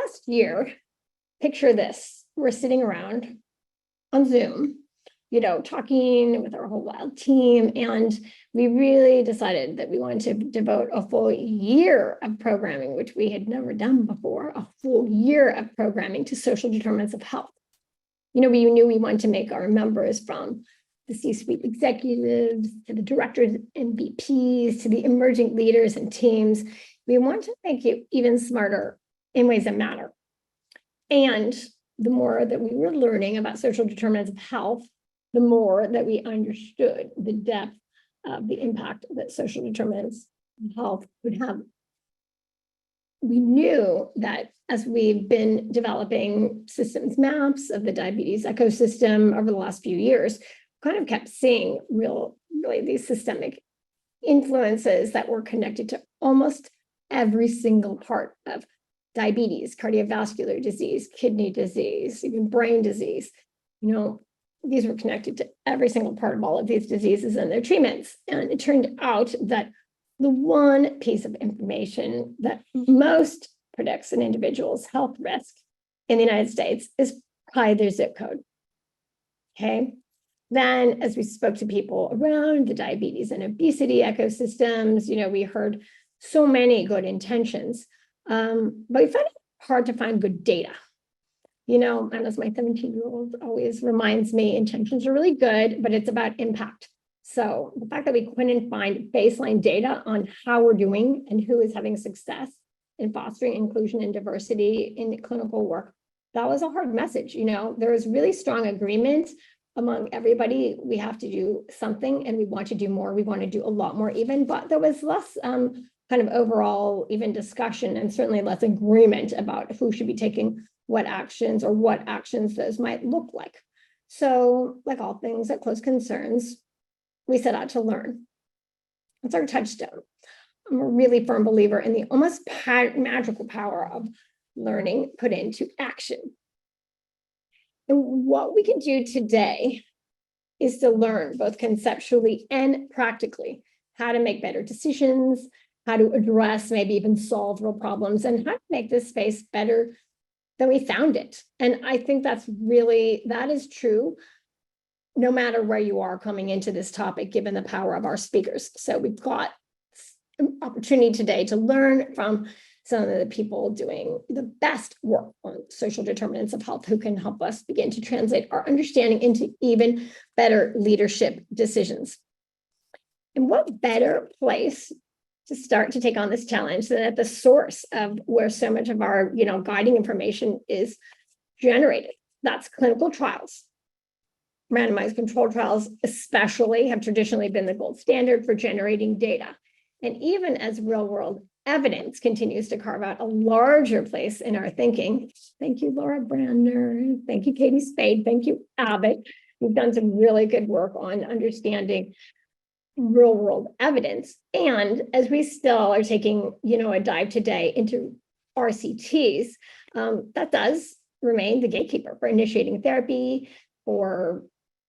last year, picture this, we're sitting around on Zoom, talking with our whole wild team. And we really decided that we wanted to devote a full year of programming, which we had never done before, a full year of programming to social determinants of health. We knew we wanted to make our members, from the C-suite executives to the directors and VPs to the emerging leaders and teams. We want to make you even smarter in ways that matter. And the more that we were learning about social determinants of health, the more that we understood the depth of the impact that social determinants of health would have. We knew that as we've been developing systems maps of the diabetes ecosystem over the last few years, kind of kept seeing really these systemic influences that were connected to almost every single part of diabetes, cardiovascular disease, kidney disease, even brain disease. These were connected to every single part of all of these diseases and their treatments. And it turned out that the one piece of information that most predicts an individual's health risk in the United States is probably their zip code. Okay. Then, as we spoke to people around the diabetes and obesity ecosystems, we heard so many good intentions, but we found it hard to find good data. And as my 17-year-old always reminds me, intentions are really good, but it's about impact. So the fact that we couldn't find baseline data on how we're doing and who is having success in fostering inclusion and diversity in clinical work, that was a hard message. There was really strong agreement among everybody. We have to do something and we want to do more. We want to do a lot more even, but there was less kind of overall even discussion, and certainly less agreement about who should be taking what actions or what actions those might look like. So, like all things at Close Concerns, we set out to learn. That's our touchstone. I'm a really firm believer in the almost magical power of learning put into action. And what we can do today is to learn both conceptually and practically how to make better decisions, how to address, maybe even solve real problems, and how to make this space better than we found it. And I think that is true no matter where you are coming into this topic, given the power of our speakers. So we've got an opportunity today to learn from some of the people doing the best work on social determinants of health, who can help us begin to translate our understanding into even better leadership decisions. And what better place to start to take on this challenge than at the source of where so much of our guiding information is generated? That's clinical trials. Randomized controlled trials especially have traditionally been the gold standard for generating data. And even as real-world evidence continues to carve out a larger place in our thinking, thank you, Laura Brandner, thank you, Katie Spade, thank you, Abbott. We've done some really good work on understanding real-world evidence. And as we still are taking, a dive today into RCTs, that does remain the gatekeeper for initiating therapy, for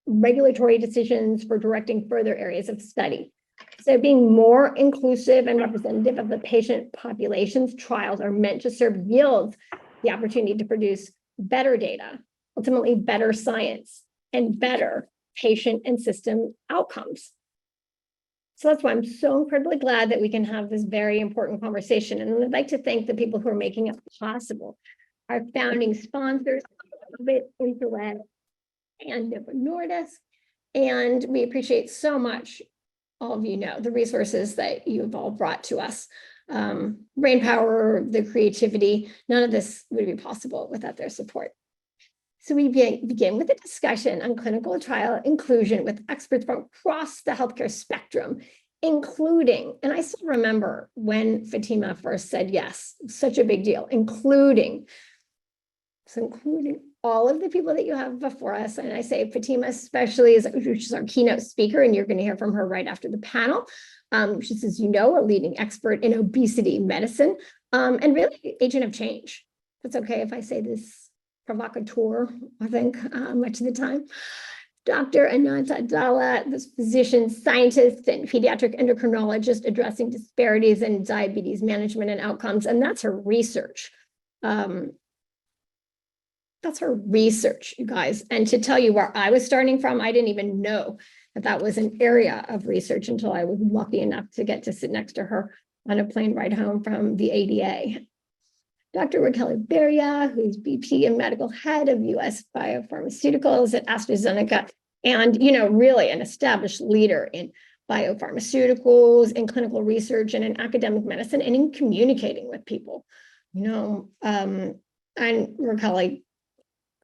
regulatory decisions, for directing further areas of study. So being more inclusive and representative of the patient populations, trials are meant to serve yields the opportunity to produce better data, ultimately better science, and better patient and system outcomes. So that's why I'm so incredibly glad that we can have this very important conversation. And I'd like to thank the people who are making it possible. Our founding sponsors, Interweb and Novo Nordisk. And we appreciate so much, all of the resources that you've all brought to us. Brainpower, the creativity, none of this would be possible without their support. So we begin with a discussion on clinical trial inclusion with experts from across the healthcare spectrum, including, and I still remember when Fatima first said yes, such a big deal, including all of the people that you have before us. And I say Fatima especially, she's our keynote speaker, and you're going to hear from her right after the panel. She's, as you know, a leading expert in obesity medicine, and really agent of change. It's okay if I say this provocateur, I think, much of the time. Dr. Ananta Addala, this physician, scientist, and pediatric endocrinologist addressing disparities in diabetes management and outcomes, and that's her research. That's her research, you guys. And to tell you where I was starting from, I didn't even know that that was an area of research until I was lucky enough to get to sit next to her on a plane ride home from the ADA. Dr. Rachele Berria, who's VP and medical head of US biopharmaceuticals at AstraZeneca, and really an established leader in biopharmaceuticals, in clinical research, and in academic medicine, and in communicating with people. And Rachele,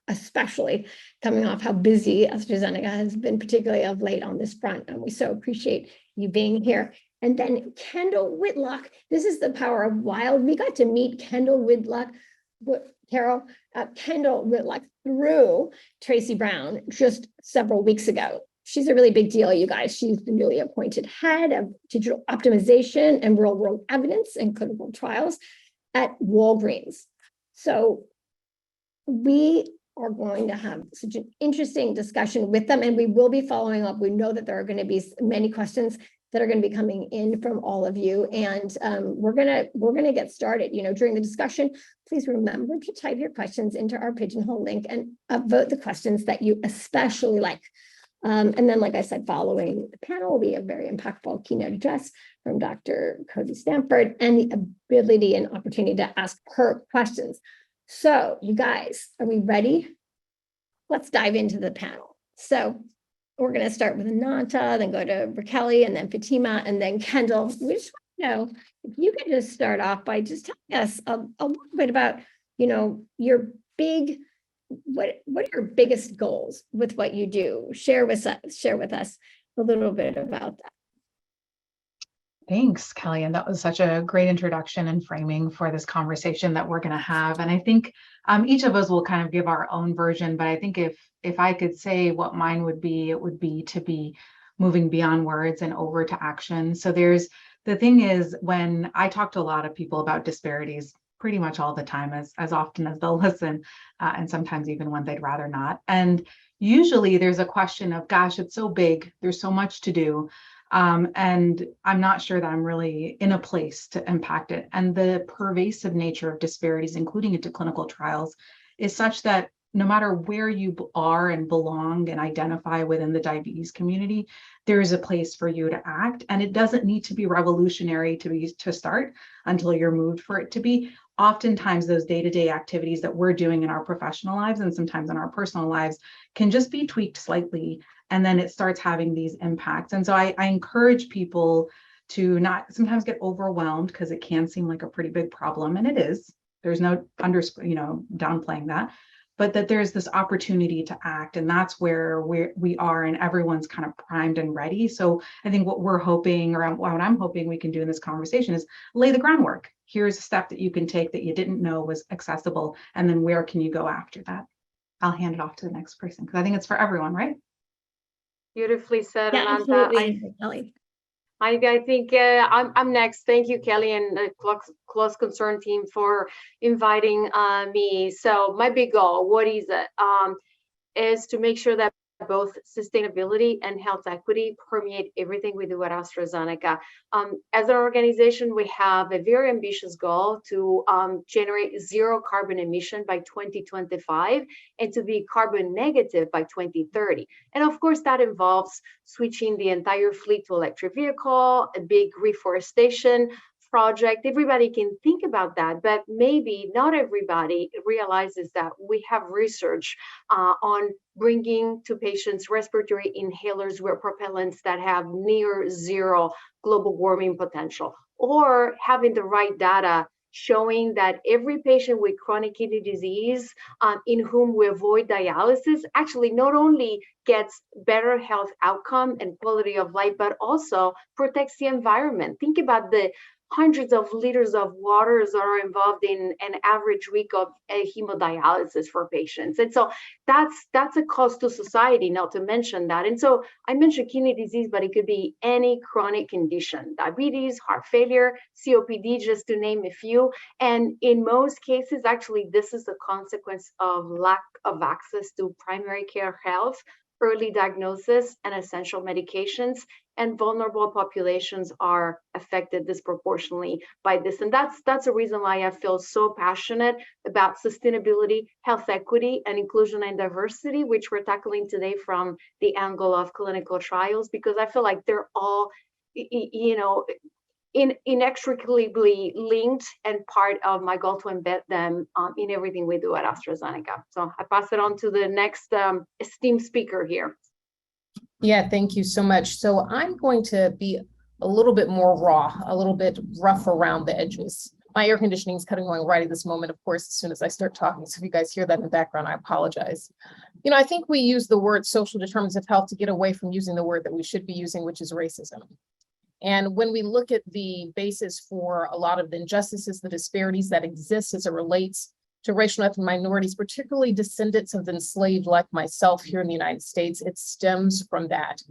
especially coming off how busy AstraZeneca has been, particularly of late on this front. And we so appreciate you being here. And then Kendal Whitlock, this is the power of wild. We got to meet Kendal Whitlock, Carol, Kendal Whitlock through Tracy Brown just several weeks ago. She's a really big deal, you guys. She's the newly appointed head of digital optimization and real world evidence and clinical trials at Walgreens. So we are going to have such an interesting discussion with them, and we will be following up. We know that there are going to be many questions that are going to be coming in from all of you, and we're gonna get started. During the discussion, please remember to type your questions into our Pigeonhole link and upvote the questions that you especially like. And then, like I said, following the panel will be a very impactful keynote address from Dr. Cody Stanford, and the ability and opportunity to ask her questions. So, you guys, are we ready? Let's dive into the panel. So, we're going to start with Ananta, then go to Rachele, and then Fatima, and then Kendal. We just want to know if you could just start off by just telling us a little bit about, your what are your biggest goals with what you do? Share with us a little bit about that. Thanks, Kelly. And that was such a great introduction and framing for this conversation that we're going to have. And I think each of us will kind of give our own version, but I think if I could say what mine would be, it would be to be moving beyond words and over to action. So the thing is, when I talk to a lot of people about disparities pretty much all the time, as often as they'll listen, and sometimes even when they'd rather not. And usually there's a question of, gosh, it's so big, there's so much to do. And I'm not sure that I'm really in a place to impact it. And the pervasive nature of disparities, including into clinical trials, is such that no matter where you are and belong and identify within the diabetes community, there is a place for you to act. And it doesn't need to be revolutionary to start until you're moved for it to be. Oftentimes, those day-to-day activities that we're doing in our professional lives and sometimes in our personal lives can just be tweaked slightly, and then it starts having these impacts. And so I encourage people to not sometimes get overwhelmed, because it can seem like a pretty big problem, and it is. There's no downplaying that, but that there's this opportunity to act, and that's where we are, and everyone's kind of primed and ready. So I think what we're hoping, or what I'm hoping we can do in this conversation, is lay the groundwork. Here's a step that you can take that you didn't know was accessible, and then where can you go after that? I'll hand it off to the next person, because I think it's for everyone, right? Beautifully said, Yeah, Ananta. absolutely. I think I'm next. Thank you, Kelly, and the close concern team for inviting me. So my big goal, what is it? Is to make sure that both sustainability and health equity permeate everything we do at AstraZeneca. As an organization, we have a very ambitious goal to generate zero carbon emission by 2025 and to be carbon negative by 2030. And of course, that involves switching the entire fleet to electric vehicle, a big reforestation project. Everybody can think about that, but maybe not everybody realizes that we have research on bringing to patients respiratory inhalers with propellants that have near zero global warming potential, or having the right data showing that every patient with chronic kidney disease in whom we avoid dialysis actually not only gets better health outcome and quality of life, but also protects the environment. Think about the hundreds of liters of waters that are involved in an average week of hemodialysis for patients. And so that's a cost to society, not to mention that. And so I mentioned kidney disease, but it could be any chronic condition, diabetes, heart failure, COPD, just to name a few. And in most cases, actually, this is a consequence of lack of access to primary care health early diagnosis and essential medications, and vulnerable populations are affected disproportionately by this. And that's a reason why I feel so passionate about sustainability, health equity, and inclusion and diversity, which we're tackling today from the angle of clinical trials, because I feel like they're all, inextricably linked and part of my goal to embed them in everything we do at AstraZeneca. So I pass it on to the next esteemed speaker here. Yeah, thank you so much. So I'm going to be a little bit more raw, a little bit rough around the edges. My air conditioning is cutting on right at this moment, of course, as soon as I start talking. So if you guys hear that in the background, I apologize. I think we use the word social determinants of health to get away from using the word that we should be using, which is racism. And when we look at the basis for a lot of the injustices, the disparities that exist as it relates to racial and ethnic minorities, particularly descendants of the enslaved like myself here in the United States, it stems from that.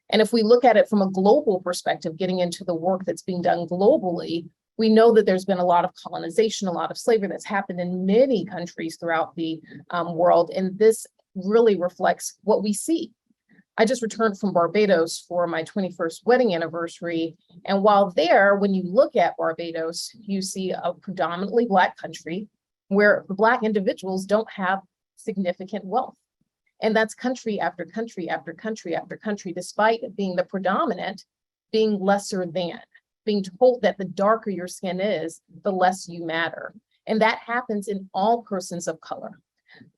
And if we look at it from a global perspective, getting into the work that's being done globally, we know that there's been a lot of colonization, a lot of slavery that's happened in many countries throughout the world. And this really reflects what we see. I just returned from Barbados for my 21st wedding anniversary. And while there, when you look at Barbados, you see a predominantly Black country where Black individuals don't have significant wealth. And that's country after country after country after country, despite being the predominant, being lesser than, being told that the darker your skin is, the less you matter. And that happens in all persons of color.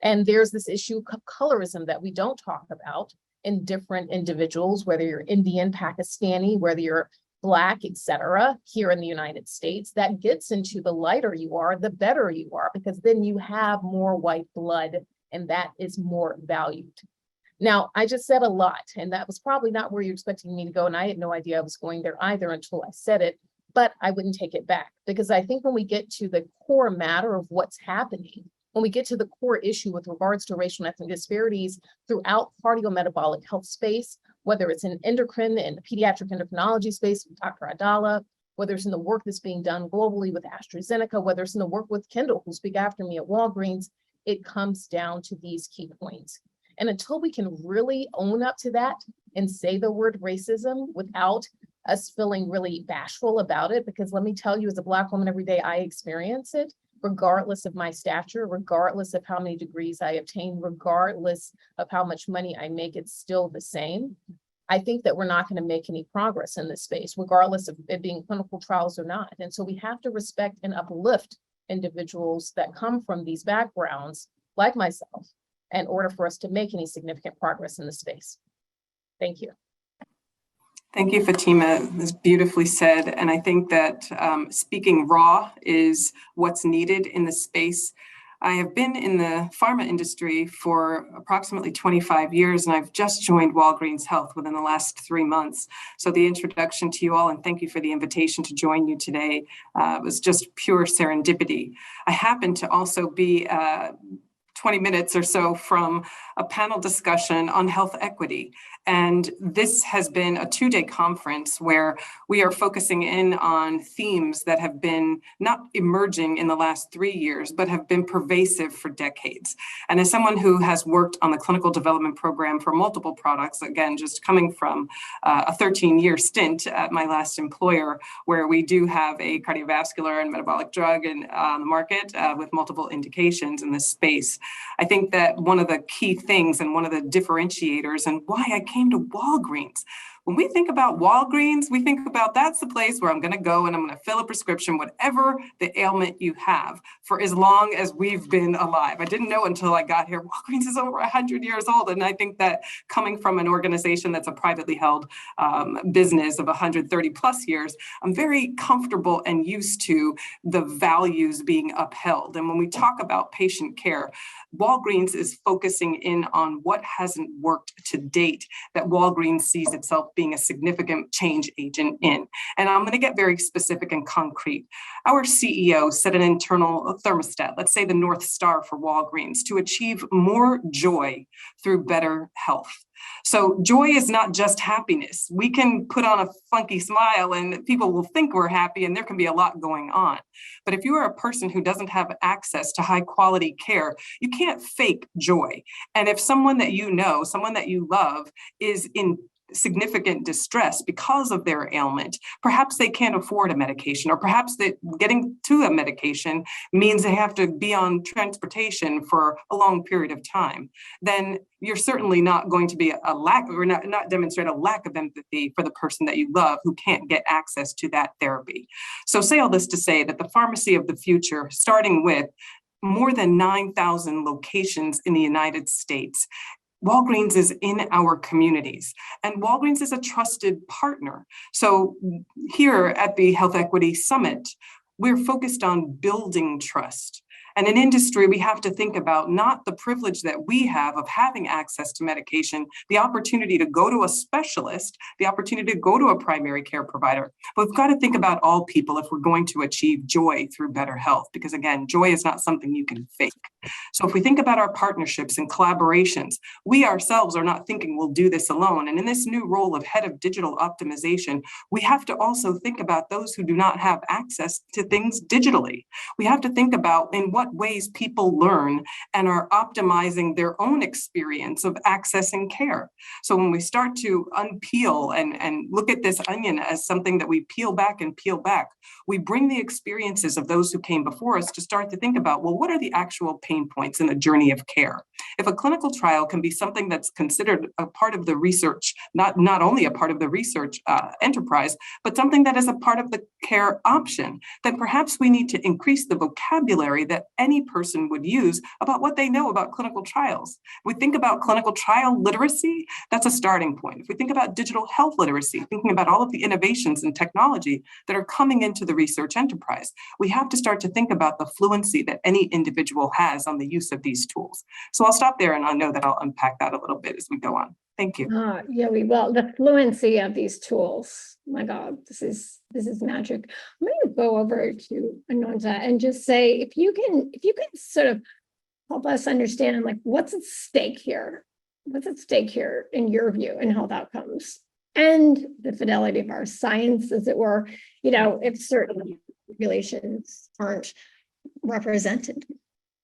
And there's this issue of colorism that we don't talk about in different individuals, whether you're Indian, Pakistani, whether you're Black, et cetera, here in the United States. That gets into the lighter you are, the better you are, because then you have more white blood and that is more valued. Now, I just said a lot, and that was probably not where you're expecting me to go. And I had no idea I was going there either until I said it, but I wouldn't take it back, because I think when we get to the core matter of what's happening, when we get to the core issue with regards to racial and ethnic disparities throughout cardiometabolic health space, whether it's in endocrine and the pediatric endocrinology space with Dr. Addala, whether it's in the work that's being done globally with AstraZeneca, whether it's in the work with Kendal, who speak after me at Walgreens, it comes down to these key points. And until we can really own up to that and say the word racism without us feeling really bashful about it, because let me tell you, as a Black woman every day, I experience it, regardless of my stature, regardless of how many degrees I obtain, regardless of how much money I make, it's still the same. I think that we're not going to make any progress in this space, regardless of it being clinical trials or not. And so we have to respect and uplift individuals that come from these backgrounds, like myself, in order for us to make any significant progress in this space. Thank you. Thank you, Fatima. That's beautifully said. And I think that speaking raw is what's needed in the space. I have been in the pharma industry for approximately 25 years, and I've just joined Walgreens Health within the last 3 months. So the introduction to you all, and thank you for the invitation to join you today, was just pure serendipity. I happen to also be 20 minutes or so from a panel discussion on health equity. And this has been a 2-day conference where we are focusing in on themes that have been not emerging in the last 3 years, but have been pervasive for decades. And as someone who has worked on the clinical development program for multiple products, again, just coming from a 13-year stint at my last employer, where we do have a cardiovascular and metabolic drug on the market with multiple indications in this space. I think that one of the key things and one of the differentiators and why I came to Walgreens, when we think about Walgreens, we think about that's the place where I'm going to go and I'm going to fill a prescription, whatever the ailment you have, for as long as we've been alive. I didn't know until I got here, Walgreens is over 100 years old. And I think that coming from an organization that's a privately held business of 130 plus years, I'm very comfortable and used to the values being upheld. And when we talk about patient care, Walgreens is focusing in on what hasn't worked to date that Walgreens sees itself being a significant change agent in. And I'm going to get very specific and concrete. Our CEO set an internal thermostat, let's say the North Star for Walgreens, to achieve more joy through better health. So joy is not just happiness. We can put on a funky smile and people will think we're happy, and there can be a lot going on. But if you are a person who doesn't have access to high quality care, you can't fake joy. And if someone that you know, someone that you love is in significant distress because of their ailment, perhaps they can't afford a medication, or perhaps that getting to a medication means they have to be on transportation for a long period of time, then you're certainly not going to be a lack, or not demonstrate a lack of empathy for the person that you love who can't get access to that therapy. So say all this to say that the pharmacy of the future, starting with more than 9,000 locations in the United States, Walgreens is in our communities, and Walgreens is a trusted partner. So here at the Health Equity Summit, we're focused on building trust. And in industry, we have to think about not the privilege that we have of having access to medication, the opportunity to go to a specialist, the opportunity to go to a primary care provider. But we've got to think about all people if we're going to achieve joy through better health, because again, joy is not something you can fake. So if we think about our partnerships and collaborations, we ourselves are not thinking we'll do this alone. And in this new role of head of digital optimization, we have to also think about those who do not have access to things digitally. We have to think about in what ways people learn and are optimizing their own experience of accessing care. So when we start to unpeel and look at this onion as something that we peel back and peel back, we bring the experiences of those who came before us to start to think about, well, what are the actual pain points in the journey of care? If a clinical trial can be something that's considered a part of the research, not only a part of the research enterprise, but something that is a part of the care option, then perhaps we need to increase the vocabulary that any person would use about what they know about clinical trials. We think about clinical trial literacy, that's a starting point. If we think about digital health literacy, thinking about all of the innovations and technology that are coming into the research enterprise, we have to start to think about the fluency that any individual has on the use of these tools. So I'll stop there, and I know that I'll unpack that a little bit as we go on. Thank you. Yeah, we will. The fluency of these tools. My God, this is magic. I'm going to go over to Ananta and just say, if you can sort of help us understand, like, what's at stake here? What's at stake here in your view in health outcomes and the fidelity of our science, as it were, if certain populations aren't represented?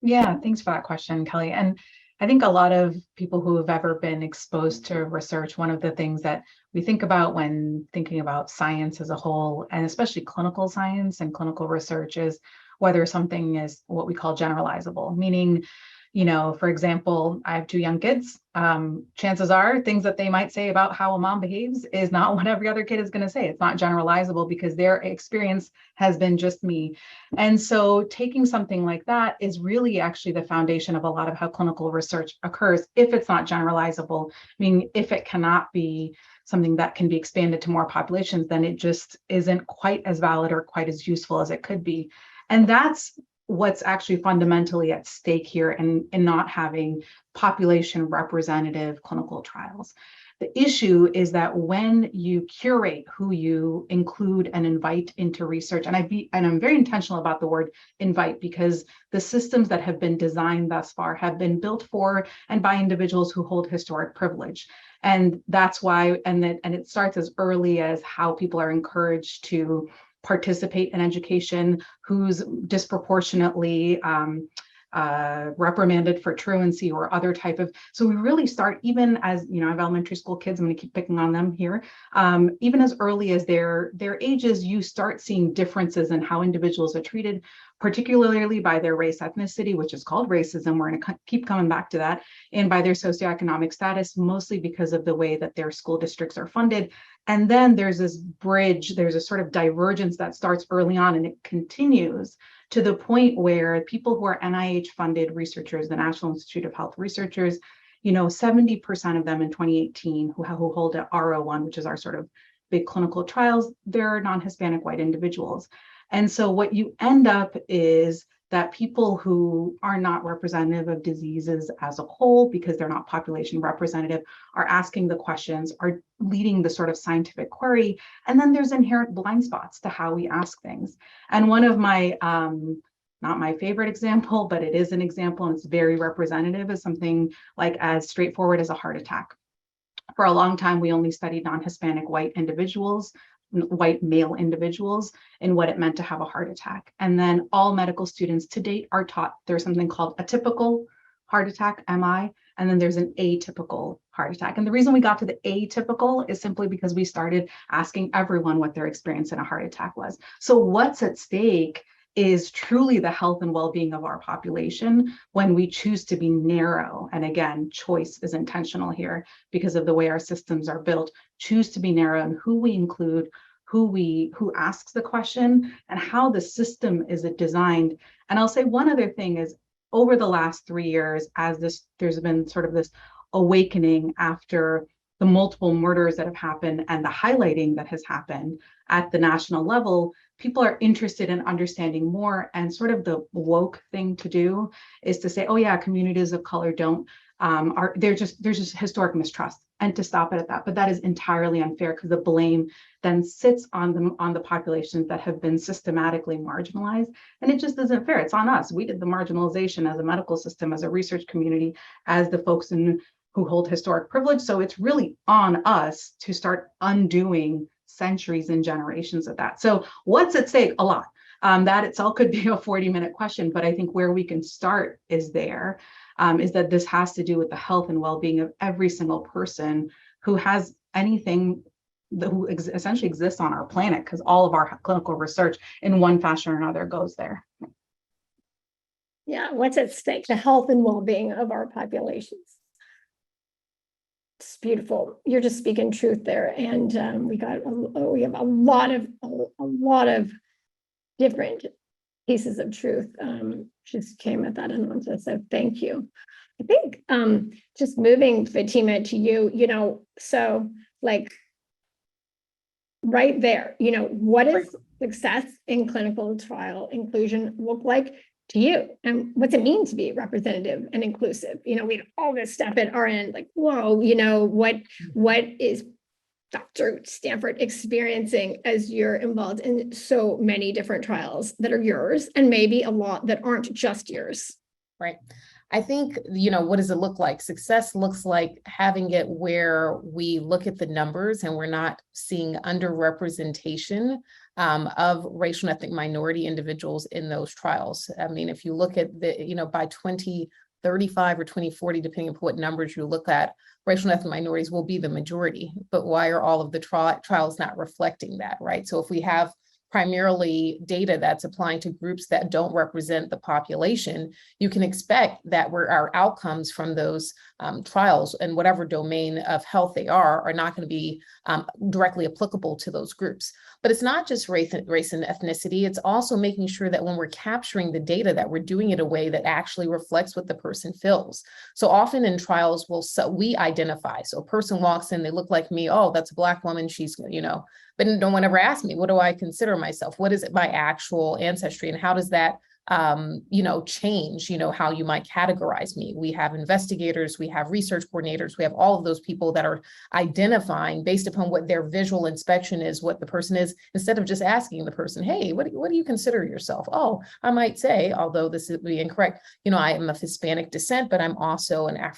Yeah, thanks for that question, Kelly. And I think a lot of people who have ever been exposed to research, one of the things that we think about when thinking about science as a whole, and especially clinical science and clinical research, is whether something is what we call generalizable, meaning, for example, I have 2 young kids. Chances are things that they might say about how a mom behaves is not what every other kid is going to say. It's not generalizable because their experience has been just me. And so taking something like that is really actually the foundation of a lot of how clinical research occurs if it's not generalizable, meaning if it cannot be something that can be expanded to more populations, then it just isn't quite as valid or quite as useful as it could be. And that's what's actually fundamentally at stake here in not having population representative clinical trials. The issue is that when you curate who you include and invite into research, and I'm very intentional about the word invite, because the systems that have been designed thus far have been built for and by individuals who hold historic privilege. And that's why, and it starts as early as how people are encouraged to participate in education, who's disproportionately reprimanded for truancy or other type of, so we really start, even as, I have elementary school kids, I'm going to keep picking on them here, even as early as their ages, you start seeing differences in how individuals are treated, particularly by their race, ethnicity, which is called racism. We're going to keep coming back to that, and by their socioeconomic status, mostly because of the way that their school districts are funded. And then there's this bridge, there's a sort of divergence that starts early on, and it continues to the point where people who are NIH funded researchers, the National Institute of Health researchers, 70% of them in 2018 who hold a R01, which is our sort of big clinical trials, they're non-Hispanic white individuals. And so what you end up is that people who are not representative of diseases as a whole, because they're not population representative, are asking the questions, are leading the sort of scientific query. And then there's inherent blind spots to how we ask things. And one of my, not my favorite example, but it is an example and it's very representative, is something like as straightforward as a heart attack. For a long time, we only studied non-Hispanic white male individuals and what it meant to have a heart attack. And then all medical students to date are taught there's something called a typical heart attack, MI, and then there's an atypical heart attack. And the reason we got to the atypical is simply because we started asking everyone what their experience in a heart attack was. So what's at stake is truly the health and well-being of our population when we choose to be narrow. And again, choice is intentional here because of the way our systems are built. Choose to be narrow in who we include, who asks the question, and how the system is designed. And I'll say one other thing is, over the last 3 years, there's been sort of this awakening after the multiple murders that have happened and the highlighting that has happened at the national level. People are interested in understanding more, and sort of the woke thing to do is to say, oh yeah, communities of color there's just historic mistrust, and to stop it at that. But that is entirely unfair, because the blame then sits on the populations that have been systematically marginalized, and it just isn't fair. It's on us. We did the marginalization as a medical system, as a research community, as the folks who hold historic privilege. So it's really on us to start undoing centuries and generations of that. So what's at stake? A lot. That itself could be a 40-minute question, but I think where we can start is that this has to do with the health and well-being of every single person who has anything who essentially exists on our planet, because all of our clinical research in one fashion or another goes there. Yeah, what's at stake? The health and well-being of our populations. It's beautiful. You're just speaking truth there, and we have a lot of different pieces of truth. Just came at that, Ananta. So thank you. I think just moving, Fatima, to you. So like right there, what does success in clinical trial inclusion look like to you, and what's it mean to be representative and inclusive? We have all this stuff at our end, like, whoa, what is Dr. Stanford experiencing as you're involved in so many different trials that are yours, and maybe a lot that aren't just yours? Right. I think, what does it look like? Success looks like having it where we look at the numbers and we're not seeing underrepresentation of racial and ethnic minority individuals in those trials. I mean, if you look at by 2035 or 2040, depending on what numbers you look at, racial and ethnic minorities will be the majority. But why are all of the trials not reflecting that, right? So if we have primarily data that's applying to groups that don't represent the population, you can expect that our outcomes from those trials, in whatever domain of health they are not going to be directly applicable to those groups. But it's not just race and ethnicity. It's also making sure that when we're capturing the data, that we're doing it in a way that actually reflects what the person feels. So often in trials, we identify. So a person walks in, they look like me. Oh, that's a Black woman. She's, but no one ever asked me, what do I consider myself? What is it, my actual ancestry? And how does that change, how you might categorize me? We have investigators, we have research coordinators, we have all of those people that are identifying based upon what their visual inspection is, what the person is, instead of just asking the person, hey, what do you consider yourself? Oh, I might say, although this would be incorrect, I am of Hispanic descent, but I'm also I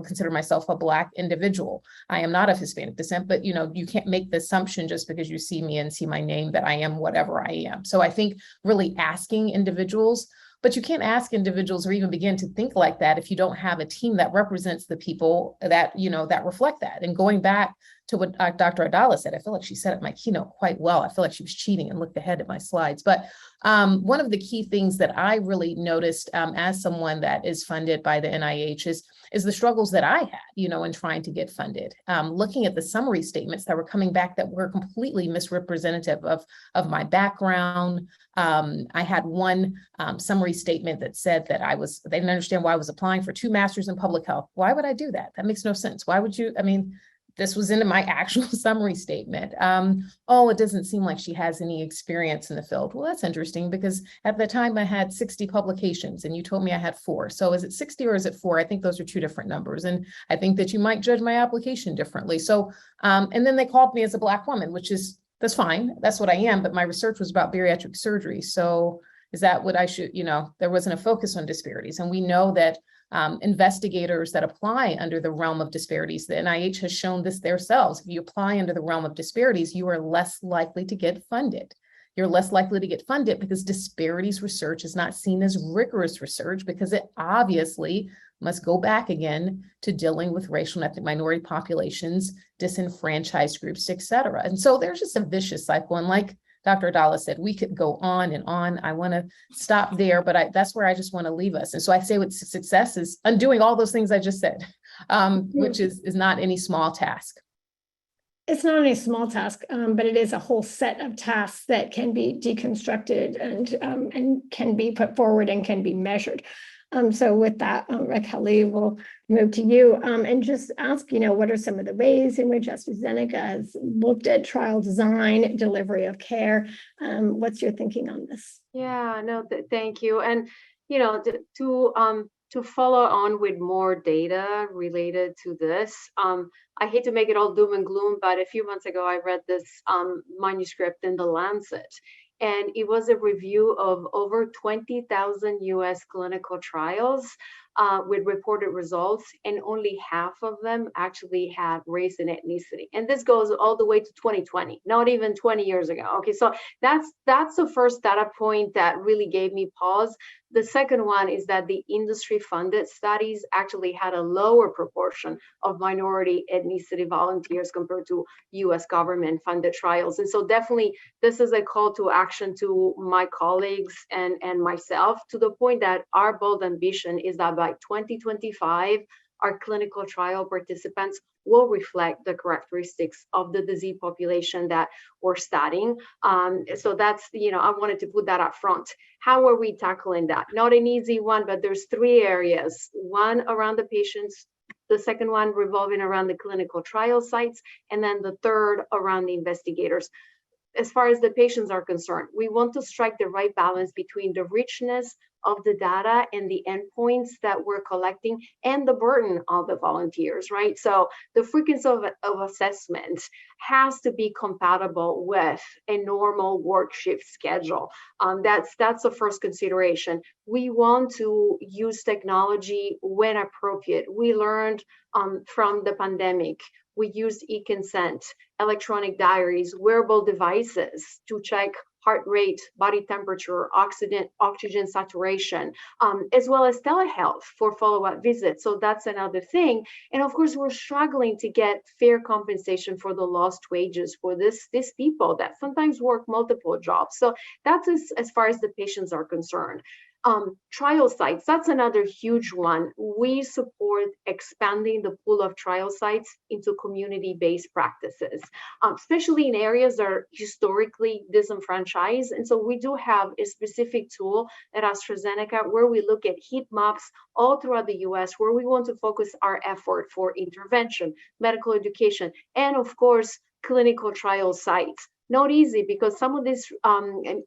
consider myself a Black individual. I am not of Hispanic descent, but you can't make the assumption just because you see me and see my name that I am whatever I am. So I think really asking individuals, but you can't ask individuals or even begin to think like that if you don't have a team that represents the people that that reflect that. And going back to what Dr. Addala said, I feel like she said at my keynote quite well. I feel like she was cheating and looked ahead at my slides. But one of the key things that I really noticed as someone that is funded by the NIH is the struggles that I had, in trying to get funded. Looking at the summary statements that were coming back that were completely misrepresentative of my background. I had one summary statement that said that they didn't understand why I was applying for 2 masters in public health. Why would I do that? That makes no sense. Why would you? this was in my actual summary statement. Oh, it doesn't seem like she has any experience in the field. Well, that's interesting because at the time I had 60 publications and you told me I had 4. So is it 60 or is it 4? I think those are 2 different numbers. And I think that you might judge my application differently. So, and then they called me as a Black woman, that's fine. That's what I am. But my research was about bariatric surgery. So is that what I should, there wasn't a focus on disparities. And we know that investigators that apply under the realm of disparities, the NIH has shown this themselves. If you apply under the realm of disparities, you are less likely to get funded. You're less likely to get funded because disparities research is not seen as rigorous research because it obviously must go back again to dealing with racial and ethnic minority populations, disenfranchised groups, et cetera. And so there's just a vicious cycle. And like Dr. Addala said, we could go on and on. I want to stop there, but that's where I just want to leave us. And so I say with success is undoing all those things I just said, which is not any small task. It's not any small task, but it is a whole set of tasks that can be deconstructed and can be put forward and can be measured. So with that, Rachele, we'll move to you and just ask, what are some of the ways in which AstraZeneca has looked at trial design, delivery of care? What's your thinking on this? Yeah, no, thank you. And, to follow on with more data related to this, I hate to make it all doom and gloom, but a few months ago, I read this manuscript in The Lancet. And it was a review of over 20,000 US clinical trials with reported results, and only half of them actually had race and ethnicity. And this goes all the way to 2020, not even 20 years ago. Okay, so that's the first data point that really gave me pause. The second one is that the industry-funded studies actually had a lower proportion of minority ethnicity volunteers compared to US government-funded trials. And so definitely this is a call to action to my colleagues and myself, to the point that our bold ambition is that by 2025, our clinical trial participants will reflect the characteristics of the disease population that we're studying. So that's, I wanted to put that up front. How are we tackling that? Not an easy one, but there's 3 areas. One around the patients, the second one revolving around the clinical trial sites, and then the third around the investigators. As far as the patients are concerned, we want to strike the right balance between the richness of the data and the endpoints that we're collecting and the burden of the volunteers, right? So the frequency of assessment has to be compatible with a normal work shift schedule. That's the first consideration. We want to use technology when appropriate. We learned from the pandemic. We used e-consent, electronic diaries, wearable devices to check heart rate, body temperature, oxygen saturation, as well as telehealth for follow-up visits. So that's another thing. And of course, we're struggling to get fair compensation for the lost wages for these people that sometimes work multiple jobs. So that's as far as the patients are concerned. Trial sites, that's another huge one. We support expanding the pool of trial sites into community-based practices, especially in areas that are historically disenfranchised. And so we do have a specific tool at AstraZeneca where we look at heat maps all throughout the US, where we want to focus our effort for intervention, medical education, and of course, clinical trial sites. Not easy because some of these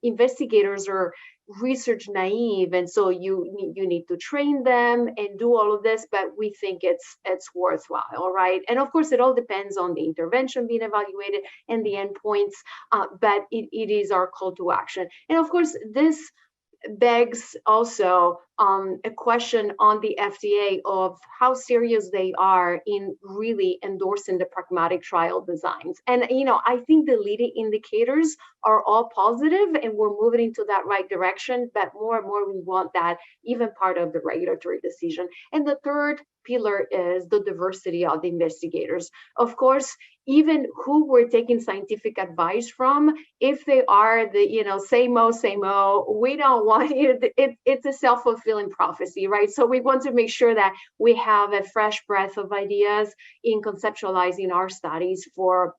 investigators are research naive, and so you need to train them and do all of this, but we think it's worthwhile, right? And of course, it all depends on the intervention being evaluated and the endpoints, but it is our call to action. And of course, this begs also a question on the FDA of how serious they are in really endorsing the pragmatic trial designs. And, I think the leading indicators are all positive and we're moving into that right direction, but more and more we want that even part of the regulatory decision. And the third pillar is the diversity of the investigators. Of course, even who we're taking scientific advice from, if they are the, same old, we don't want it's a self-fulfilling prophecy, right? So we want to make sure that we have a fresh breath of ideas in conceptualizing our studies for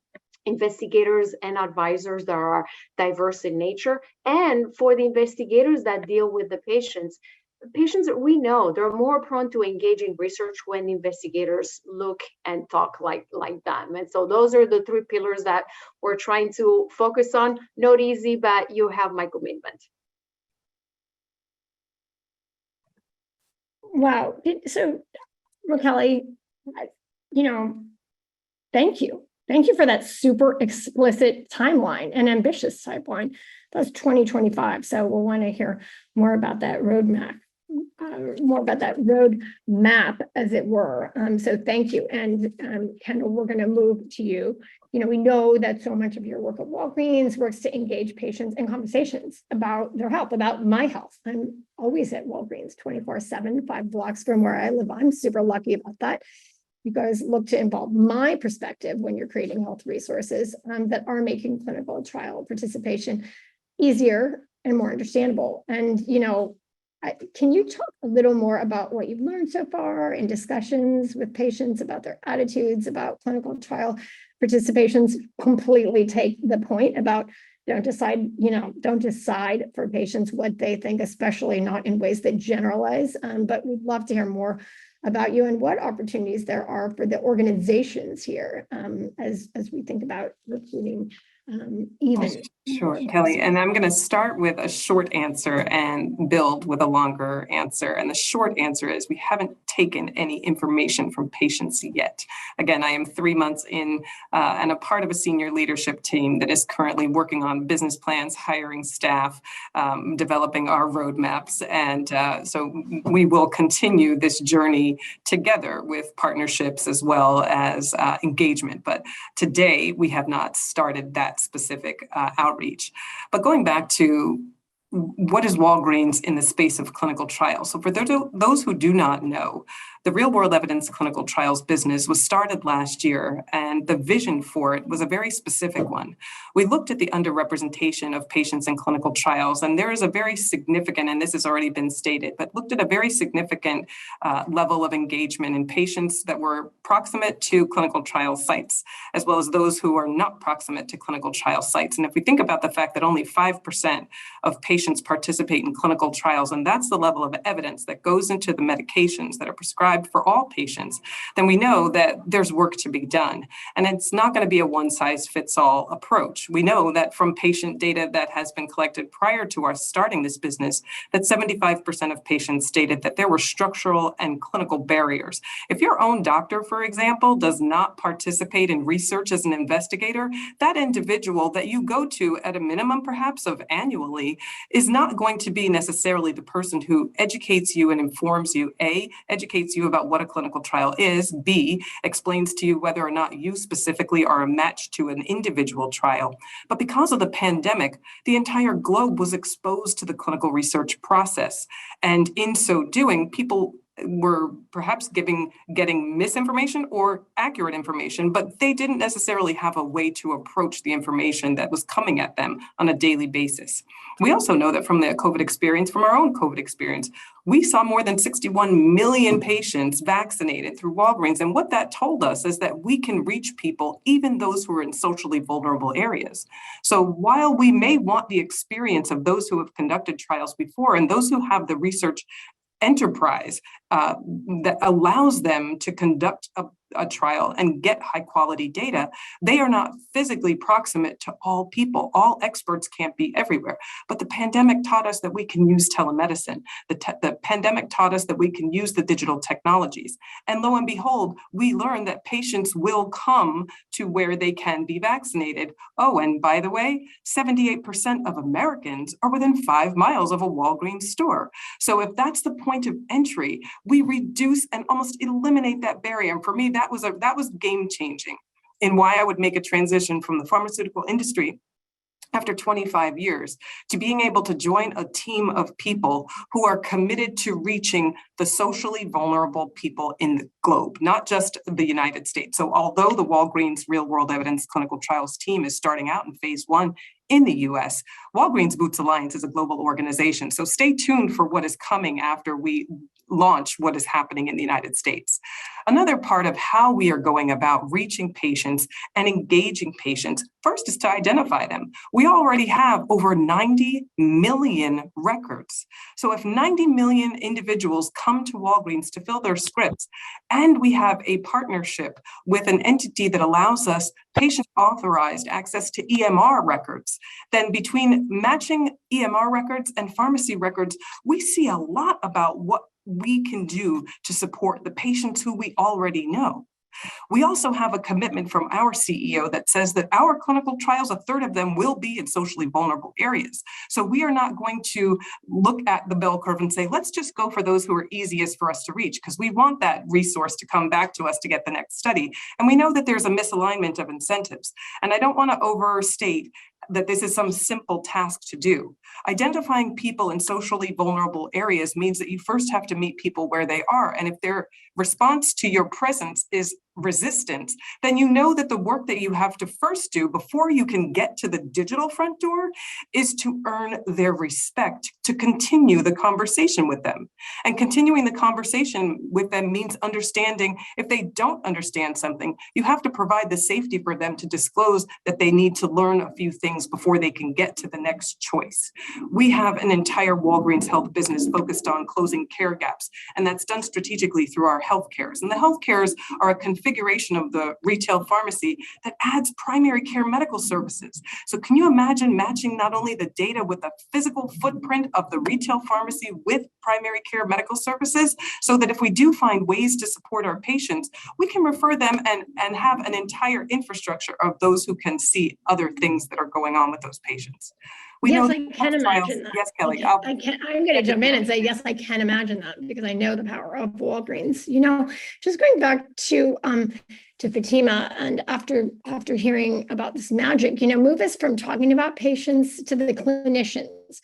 investigators and advisors that are diverse in nature, and for the investigators that deal with the patients. patients, we know they're more prone to engage in research when investigators look and talk like them. And so those are the three pillars that we're trying to focus on. Not easy, but you have my commitment. Wow. So, Rachele, thank you. Thank you for that super explicit timeline and ambitious timeline. That's 2025. So we'll want to hear more about that roadmap, as it were. So thank you. And Kendal, we're going to move to you. We know that so much of your work at Walgreens works to engage patients in conversations about their health, about my health. I'm always at Walgreens 24/7, 5 blocks from where I live. I'm super lucky about that. You guys look to involve my perspective when you're creating health resources that are making clinical trial participation easier and more understandable. And, can you talk a little more about what you've learned so far in discussions with patients about their attitudes about clinical trial participations? Completely take the point about don't decide for patients what they think, especially not in ways that generalize. But we'd love to hear more about you and what opportunities there are for the organizations here as we think about recruiting even. Sure, Kelly. And I'm going to start with a short answer and build with a longer answer. And the short answer is we haven't taken any information from patients yet. Again, I am 3 months in and a part of a senior leadership team that is currently working on business plans, hiring staff, developing our roadmaps. And so we will continue this journey together with partnerships as well as engagement. But today we have not started that specific outreach. But going back to what is Walgreens in the space of clinical trials? So for those who do not know, the real world evidence clinical trials business was started last year, and the vision for it was a very specific one. We looked at the underrepresentation of patients in clinical trials, and there is a very significant, and this has already been stated, but looked at a very significant level of engagement in patients that were proximate to clinical trial sites, as well as those who are not proximate to clinical trial sites. And if we think about the fact that only 5% of patients participate in clinical trials, and that's the level of evidence that goes into the medications that are prescribed for all patients, then we know that there's work to be done. And it's not going to be a one-size-fits-all approach. We know that from patient data that has been collected prior to our starting this business, that 75% of patients stated that there were structural and clinical barriers. If your own doctor, for example, does not participate in research as an investigator, that individual that you go to at a minimum, perhaps of annually, is not going to be necessarily the person who educates you and informs you, A, educates you about what a clinical trial is, B, explains to you whether or not you specifically are a match to an individual trial. But because of the pandemic, the entire globe was exposed to the clinical research process. And in so doing, people were perhaps getting misinformation or accurate information, but they didn't necessarily have a way to approach the information that was coming at them on a daily basis. We also know that from the COVID experience, from our own COVID experience, we saw more than 61 million patients vaccinated through Walgreens. And what that told us is that we can reach people, even those who are in socially vulnerable areas. So while we may want the experience of those who have conducted trials before and those who have the research enterprise that allows them to conduct a trial and get high quality data, they are not physically proximate to all people. All experts can't be everywhere. But the pandemic taught us that we can use telemedicine. The pandemic taught us that we can use the digital technologies. And lo and behold, we learned that patients will come to where they can be vaccinated. Oh, and by the way, 78% of Americans are within 5 miles of a Walgreens store. So if that's the point of entry, we reduce and almost eliminate that barrier. And for me, that was game changing in why I would make a transition from the pharmaceutical industry after 25 years to being able to join a team of people who are committed to reaching the socially vulnerable people in the globe, not just the United States. So although the Walgreens Real World Evidence Clinical Trials team is starting out in phase 1 in the US, Walgreens Boots Alliance is a global organization. So stay tuned for what is coming after we launch what is happening in the United States. Another part of how we are going about reaching patients and engaging patients, first is to identify them. We already have over 90 million records. So if 90 million individuals come to Walgreens to fill their scripts, and we have a partnership with an entity that allows us patient-authorized access to EMR records, then between matching EMR records and pharmacy records, we see a lot about what we can do to support the patients who we already know. We also have a commitment from our CEO that says that our clinical trials, a third of them will be in socially vulnerable areas. So we are not going to look at the bell curve and say, let's just go for those who are easiest for us to reach, because we want that resource to come back to us to get the next study. And we know that there's a misalignment of incentives. And I don't want to overstate that this is some simple task to do. Identifying people in socially vulnerable areas means that you first have to meet people where they are. And if their response to your presence is resistance, then you know that the work that you have to first do before you can get to the digital front door is to earn their respect, to continue the conversation with them. And continuing the conversation with them means understanding if they don't understand something, you have to provide the safety for them to disclose that they need to learn a few things before they can get to the next choice. We have an entire Walgreens Health business focused on closing care gaps, and that's done strategically through our health cares. And the health cares are a configuration of the retail pharmacy that adds primary care medical services. So can you imagine matching not only the data with the physical footprint of the retail pharmacy with primary care medical services, so that if we do find ways to support our patients, we can refer them and have an entire infrastructure of those who can see other things that are going on with those patients. We Yes, know I can imagine that. Yes, Kelly. I'm going to jump in and say, yes, I can imagine that because I know the power of Walgreens. You know, just going back to Fatima, and after hearing about this magic, you know, move us from talking about patients to the clinicians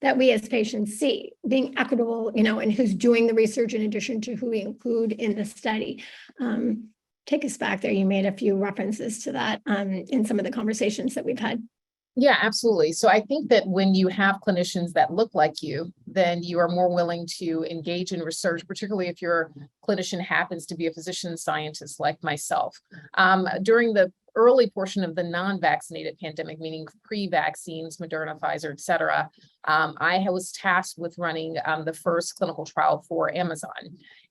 that we as patients see, being equitable, you know, and who's doing the research in addition to who we include in the study. Take us back there. You made a few references to that in some of the conversations that we've had. Yeah, absolutely. So I think that when you have clinicians that look like you, then you are more willing to engage in research, particularly if your clinician happens to be a physician scientist like myself. During the early portion of the non-vaccinated pandemic, meaning pre-vaccines, Moderna, Pfizer, et cetera, I was tasked with running the first clinical trial for Amazon.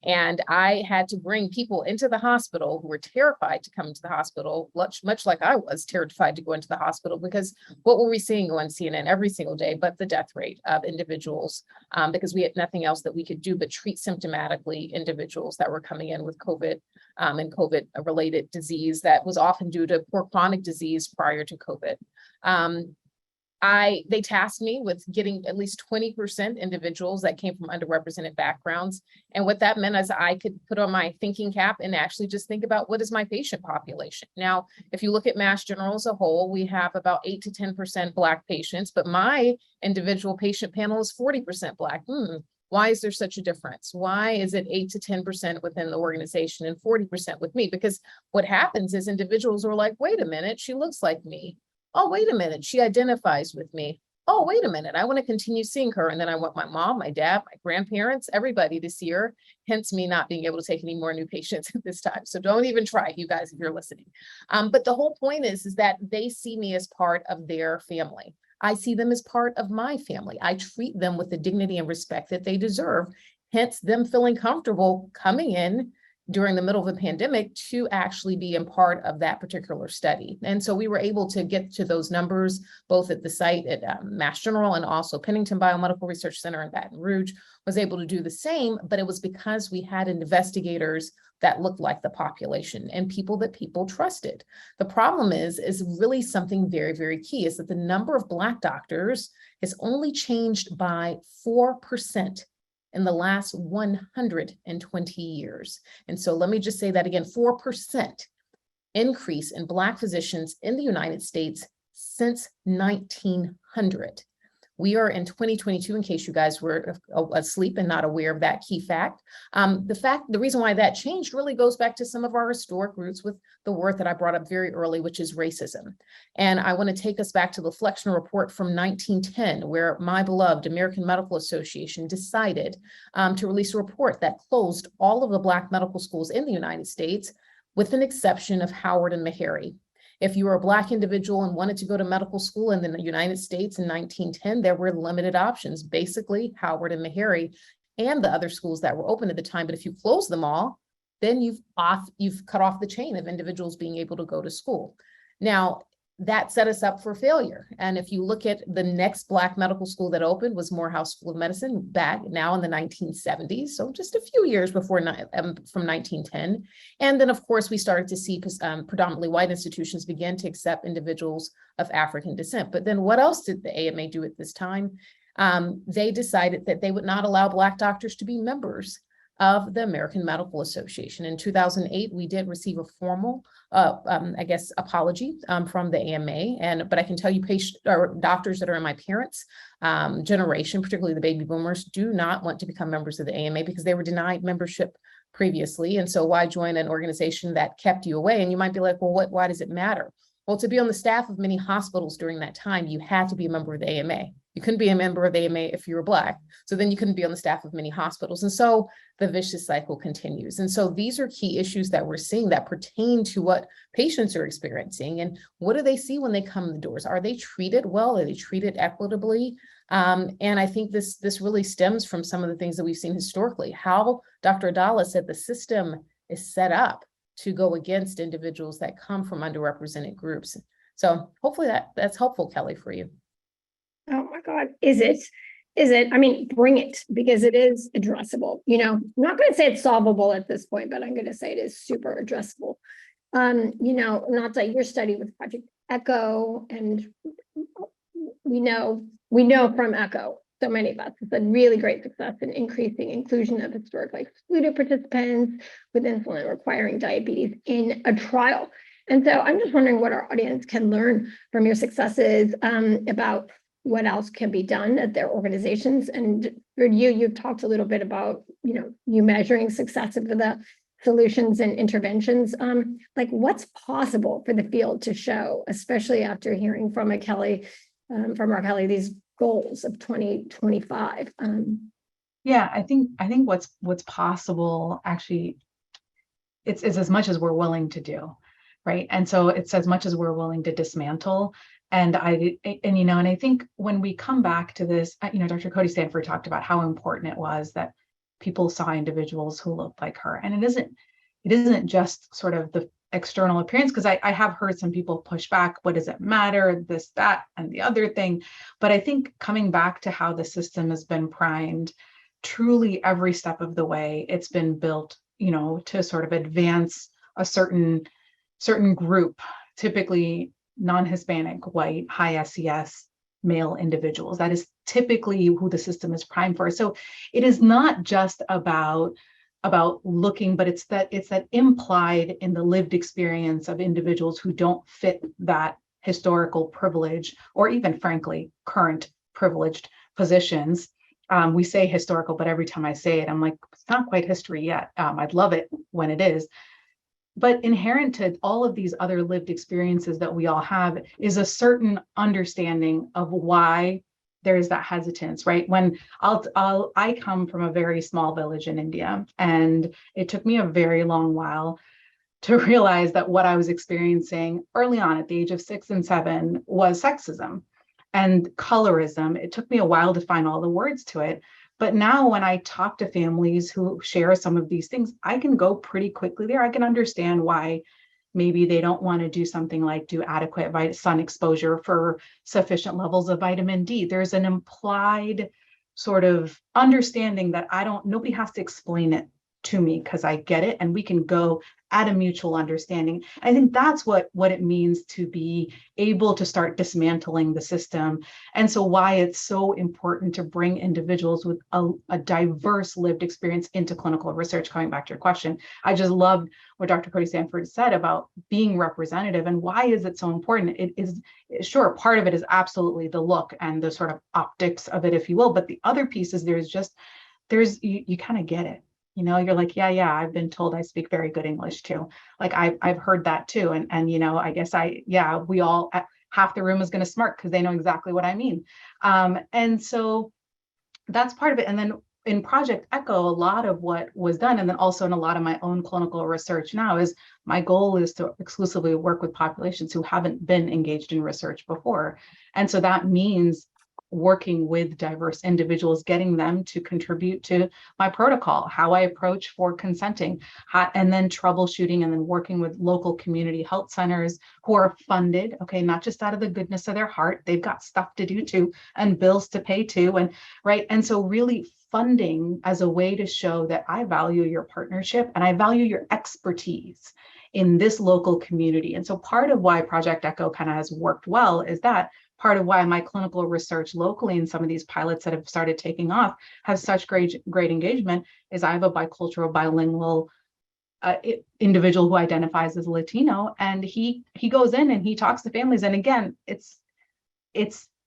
And I had to bring people into the hospital who were terrified to come into the hospital, much like I was terrified to go into the hospital, because what were we seeing on CNN every single day but the death rate of individuals, because we had nothing else that we could do but treat symptomatically individuals that were coming in with COVID and COVID-related disease that was often due to poor chronic disease prior to COVID. They tasked me with getting at least 20% individuals that came from underrepresented backgrounds. And what that meant is I could put on my thinking cap and actually just think about what is my patient population. Now, if you look at Mass General as a whole, we have about 8 to 10% Black patients, but my individual patient panel is 40% Black. Why is there such a difference? Why is it 8 to 10% within the organization and 40% with me? Because what happens is individuals are like, wait a minute, she looks like me. Oh, wait a minute, she identifies with me. Oh, wait a minute, I want to continue seeing her. And then I want my mom, my dad, my grandparents, everybody to see her, hence me not being able to take any more new patients at this time. So don't even try, you guys, if you're listening. But the whole point is that they see me as part of their family. I see them as part of my family. I treat them with the dignity and respect that they deserve, hence them feeling comfortable coming in during the middle of the pandemic to actually be a part of that particular study. And so we were able to get to those numbers, both at the site at Mass General and also Pennington Biomedical Research Center in Baton Rouge was able to do the same, but it was because we had investigators that looked like the population and people that people trusted. The problem is really something very, very key, is that the number of Black doctors has only changed by 4% in the last 120 years. And so let me just say that again, 4% increase in Black physicians in the United States since 1900. We are in 2022, in case you guys were asleep and not aware of that key fact. The reason why that changed really goes back to some of our historic roots with the word that I brought up very early, which is racism. And I want to take us back to the Flexner Report from 1910, where my beloved American Medical Association decided to release a report that closed all of the Black medical schools in the United States, with an exception of Howard and Meharry. If you were a Black individual and wanted to go to medical school in the United States in 1910, there were limited options, basically Howard and Meharry and the other schools that were open at the time. But if you close them all, then you've cut off the chain of individuals being able to go to school. Now, that set us up for failure. And if you look at the next Black medical school that opened was Morehouse School of Medicine back now in the 1970s. So just a few years before from 1910. And then of course we started to see predominantly white institutions begin to accept individuals of African descent. But then what else did the AMA do at this time? They decided that they would not allow Black doctors to be members of the American Medical Association. In 2008, we did receive a formal, apology from the AMA. But I can tell you, doctors that are in my parents' generation, particularly the baby boomers, do not want to become members of the AMA because they were denied membership previously. And so why join an organization that kept you away? And you might be like, well, why does it matter? Well, to be on the staff of many hospitals during that time, you had to be a member of the AMA. You couldn't be a member of the AMA if you were Black. So then you couldn't be on the staff of many hospitals. And so the vicious cycle continues. And so these are key issues that we're seeing that pertain to what patients are experiencing. And what do they see when they come in the doors? Are they treated well? Are they treated equitably? And I think this really stems from some of the things that we've seen historically, how Dr. Addala said the system is set up to go against individuals that come from underrepresented groups. So hopefully that's helpful, Kelly, for you. Oh my God, is it? Is it? I mean, bring it, because it is addressable. I'm not going to say it's solvable at this point, but I'm going to say it is super addressable. Not like your study with Project Echo, and we know from Echo, so many of us, it's a really great success in increasing inclusion of historically excluded participants with insulin requiring diabetes in a trial. And so I'm just wondering what our audience can learn from your successes about what else can be done at their organizations. And for you've talked a little bit about, you measuring success of the solutions and interventions. Like what's possible for the field to show, especially after hearing from our Kelly, these goals of 2025. Yeah, I think what's possible actually, it's as much as we're willing to do, right? And so it's as much as we're willing to dismantle. And I think when we come back to this, Dr. Cody Stanford talked about how important it was that people saw individuals who looked like her. And it isn't just sort of the external appearance, because I have heard some people push back, what does it matter, this, that, and the other thing. But I think coming back to how the system has been primed, truly every step of the way, it's been built, to sort of advance a certain group, typically non-Hispanic, white, high SES male individuals. That is typically who the system is primed for. So it is not just about looking, but it's that implied in the lived experience of individuals who don't fit that historical privilege, or even frankly, current privileged positions. We say historical, but every time I say it, I'm like, it's not quite history yet. I'd love it when it is. But inherent to all of these other lived experiences that we all have is a certain understanding of why there's that hesitance, right? When I come from a very small village in India, and it took me a very long while to realize that what I was experiencing early on at the age of 6 and 7 was sexism and colorism. It took me a while to find all the words to it. But now when I talk to families who share some of these things, I can go pretty quickly there. I can understand why maybe they don't want to do something like do adequate sun exposure for sufficient levels of vitamin D. There's an implied sort of understanding that nobody has to explain it to me because I get it, and we can go at a mutual understanding. I think that's what it means to be able to start dismantling the system. And so why it's so important to bring individuals with a diverse lived experience into clinical research. Coming back to your question, I just loved what Dr. Cody Stanford said about being representative. And why is it so important? It is, sure, part of it is absolutely the look and the sort of optics of it, if you will. But the other piece is you kind of get it. You know, you're like, yeah, I've been told I speak very good English too. Like I've heard that too. And you know, I guess we all, half the room is going to smirk because they know exactly what I mean. And so that's part of it. And then in Project Echo, a lot of what was done, and then also in a lot of my own clinical research now, is my goal is to exclusively work with populations who haven't been engaged in research before. And so that means working with diverse individuals, getting them to contribute to my protocol, how I approach for consenting, and then troubleshooting, and then working with local community health centers who are funded, okay, not just out of the goodness of their heart, they've got stuff to do too, and bills to pay too, and right. And so really funding as a way to show that I value your partnership and I value your expertise in this local community. And so part of why Project Echo kind of has worked well is that part of why my clinical research locally in some of these pilots that have started taking off have such great engagement is I have a bicultural, bilingual individual who identifies as Latino, and he goes in and he talks to families. And again, it's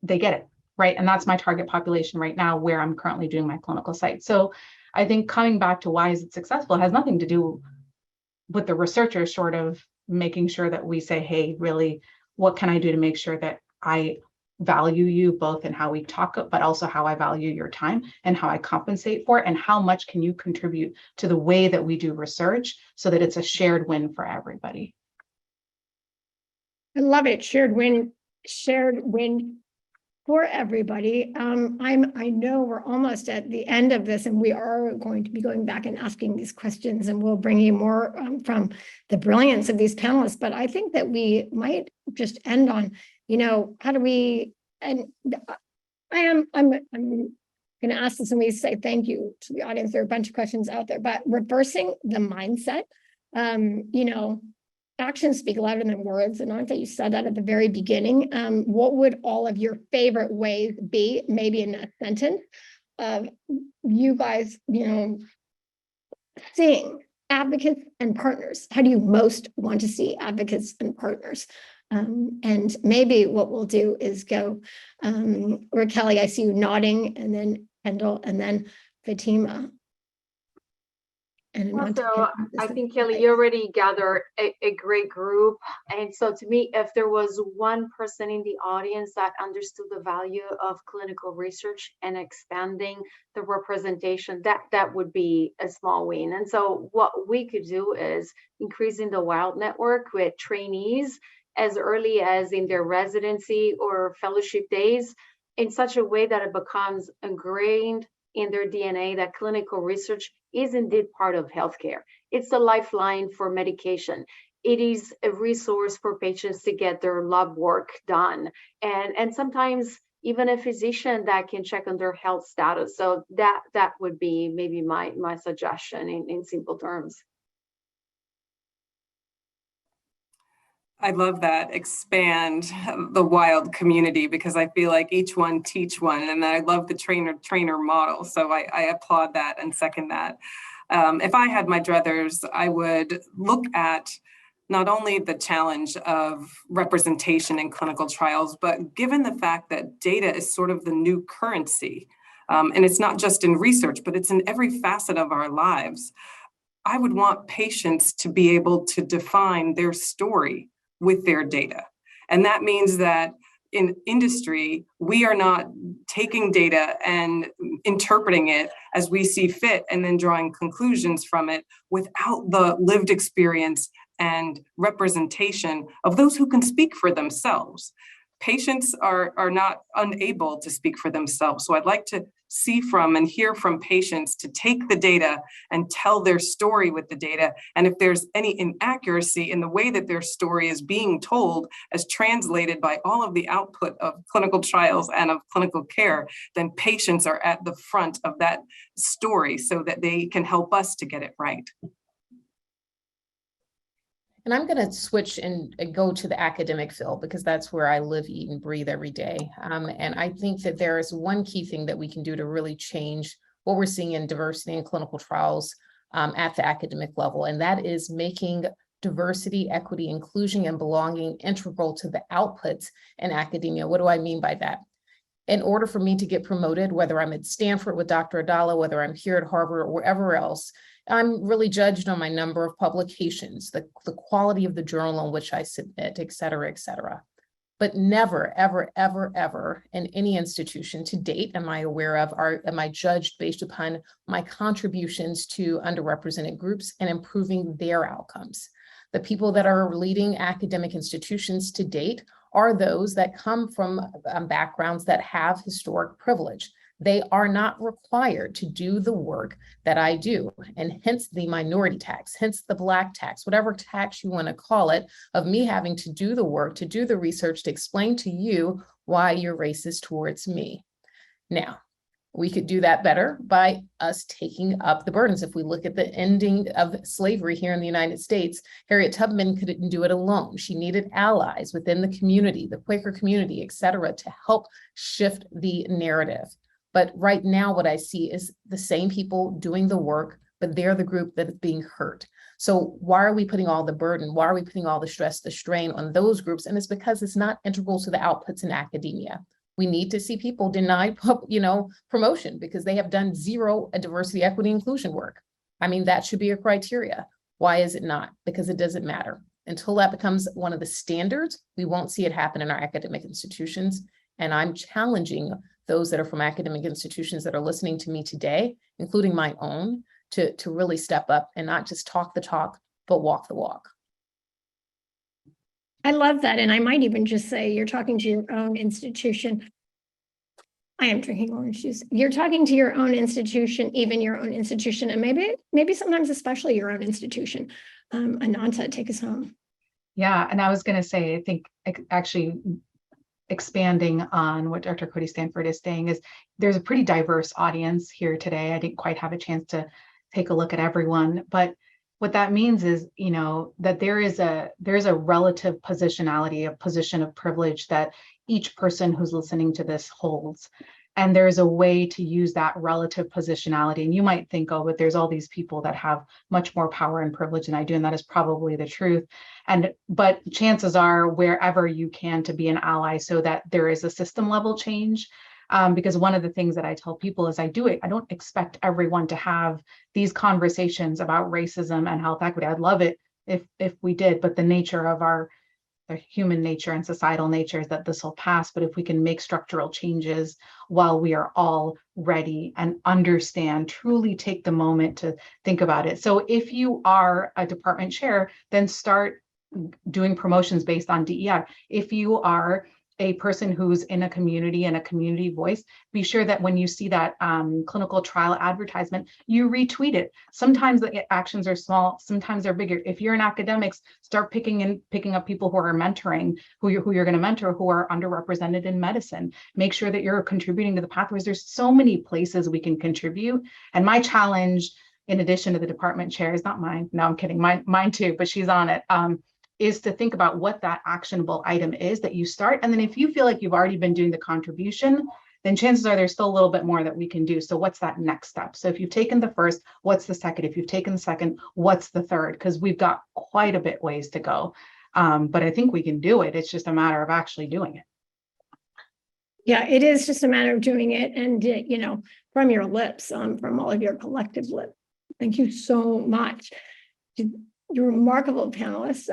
they get it, right? And that's my target population right now where I'm currently doing my clinical site. So I think coming back to why is it successful, it has nothing to do with the researchers sort of making sure that we say, hey, really, what can I do to make sure that I value you both in how we talk, but also how I value your time and how I compensate for it, and how much can you contribute to the way that we do research so that it's a shared win for everybody. I love it. Shared win for everybody. I know we're almost at the end of this, and we are going to be going back and asking these questions, and we'll bring you more from the brilliance of these panelists. But I think that we might just end on, you know, how do we, and I'm going to ask this, and we say thank you to the audience. There are a bunch of questions out there, but reversing the mindset, you know, actions speak louder than words. And Ananta, you said that at the very beginning. What would all of your favorite ways be, maybe in a sentence, of you guys, you know, seeing advocates and partners? How do you most want to see advocates and partners? And maybe what we'll do is go, Rachele, I see you nodding, and then Kendal, and then Fatima. And so I think, Kelly, you already gathered a great group. And so to me, if there was one person in the audience that understood the value of clinical research and expanding the representation, that would be a small win. And so what we could do is increasing the WILD network with trainees as early as in their residency or fellowship days, in such a way that it becomes ingrained in their DNA that clinical research is indeed part of healthcare. It's a lifeline for medication. It is a resource for patients to get their lab work done. And sometimes even a physician that can check on their health status. So that would be maybe my suggestion in simple terms. I love that. Expand the WILD community, because I feel like each one teach one, and I love the trainer model. So I applaud that and second that. If I had my druthers, I would look at not only the challenge of representation in clinical trials, but given the fact that data is sort of the new currency, and it's not just in research, but it's in every facet of our lives, I would want patients to be able to define their story with their data. And that means that in industry, we are not taking data and interpreting it as we see fit and then drawing conclusions from it without the lived experience and representation of those who can speak for themselves. patients are not unable to speak for themselves. So I'd like to see from and hear from patients to take the data and tell their story with the data. And if there's any inaccuracy in the way that their story is being told as translated by all of the output of clinical trials and of clinical care, then patients are at the front of that story so that they can help us to get it right. And I'm going to switch and go to the academic field because that's where I live, eat, and breathe every day. And I think that there is one key thing that we can do to really change what we're seeing in diversity in clinical trials at the academic level. And that is making diversity, equity, inclusion, and belonging integral to the outputs in academia. What do I mean by that? In order for me to get promoted, whether I'm at Stanford with Dr. Addala, whether I'm here at Harvard or wherever else, I'm really judged on my number of publications, the quality of the journal on which I submit, et cetera, et cetera. But never, ever, ever, ever in any institution to date am I aware of, am I judged based upon my contributions to underrepresented groups and improving their outcomes. The people that are leading academic institutions to date are those that come from backgrounds that have historic privilege. They are not required to do the work that I do, and hence the minority tax, hence the Black tax, whatever tax you want to call it, of me having to do the work, to do the research, to explain to you why you're racist towards me. Now, we could do that better by us taking up the burdens. If we look at the ending of slavery here in the United States, Harriet Tubman couldn't do it alone. She needed allies within the community, the Quaker community, et cetera, to help shift the narrative. But right now, what I see is the same people doing the work, but they're the group that is being hurt. So why are we putting all the burden? Why are we putting all the stress, the strain on those groups? And it's because it's not integral to the outputs in academia. We need to see people denied, promotion because they have done zero diversity, equity, inclusion work. I mean, that should be a criteria. Why is it not? Because it doesn't matter. Until that becomes one of the standards, we won't see it happen in our academic institutions. And I'm challenging those that are from academic institutions that are listening to me today, including my own, to really step up and not just talk the talk, but walk the walk. I love that. And I might even just say you're talking to your own institution. I am drinking orange juice. You're talking to your own institution, even your own institution, and maybe sometimes especially your own institution. Ananta, take us home. Yeah, and I was going to say, I think actually expanding on what Dr. Cody Stanford is saying is there's a pretty diverse audience here today. I didn't quite have a chance to take a look at everyone, but what that means is, that there's a relative positionality, a position of privilege that each person who's listening to this holds. And there's a way to use that relative positionality. And you might think, oh, but there's all these people that have much more power and privilege than I do. And that is probably the truth. But chances are wherever you can to be an ally so that there is a system level change. Because one of the things that I tell people is I don't expect everyone to have these conversations about racism and health equity. I'd love it if we did, but the nature of the human nature and societal nature is that this will pass. But if we can make structural changes while we are all ready and understand, truly take the moment to think about it. So if you are a department chair, then start doing promotions based on DEI. If you are a person who's in a community and a community voice, be sure that when you see that clinical trial advertisement, you retweet it. Sometimes the actions are small, sometimes they're bigger. If you're in academics, start picking up people who are mentoring, who you're going to mentor, who are underrepresented in medicine. Make sure that you're contributing to the pathways. There's so many places we can contribute. And my challenge, in addition to the department chair, is not mine. No, I'm kidding. Mine too, but she's on it. Is to think about what that actionable item is that you start. And then if you feel like you've already been doing the contribution, then chances are there's still a little bit more that we can do. So what's that next step? So if you've taken the first, what's the second? If you've taken the second, what's the third? Because we've got quite a bit ways to go. But I think we can do it. It's just a matter of actually doing it. Yeah, it is just a matter of doing it. And, from your lips, from all of your collective lips. Thank you so much. You're remarkable panelists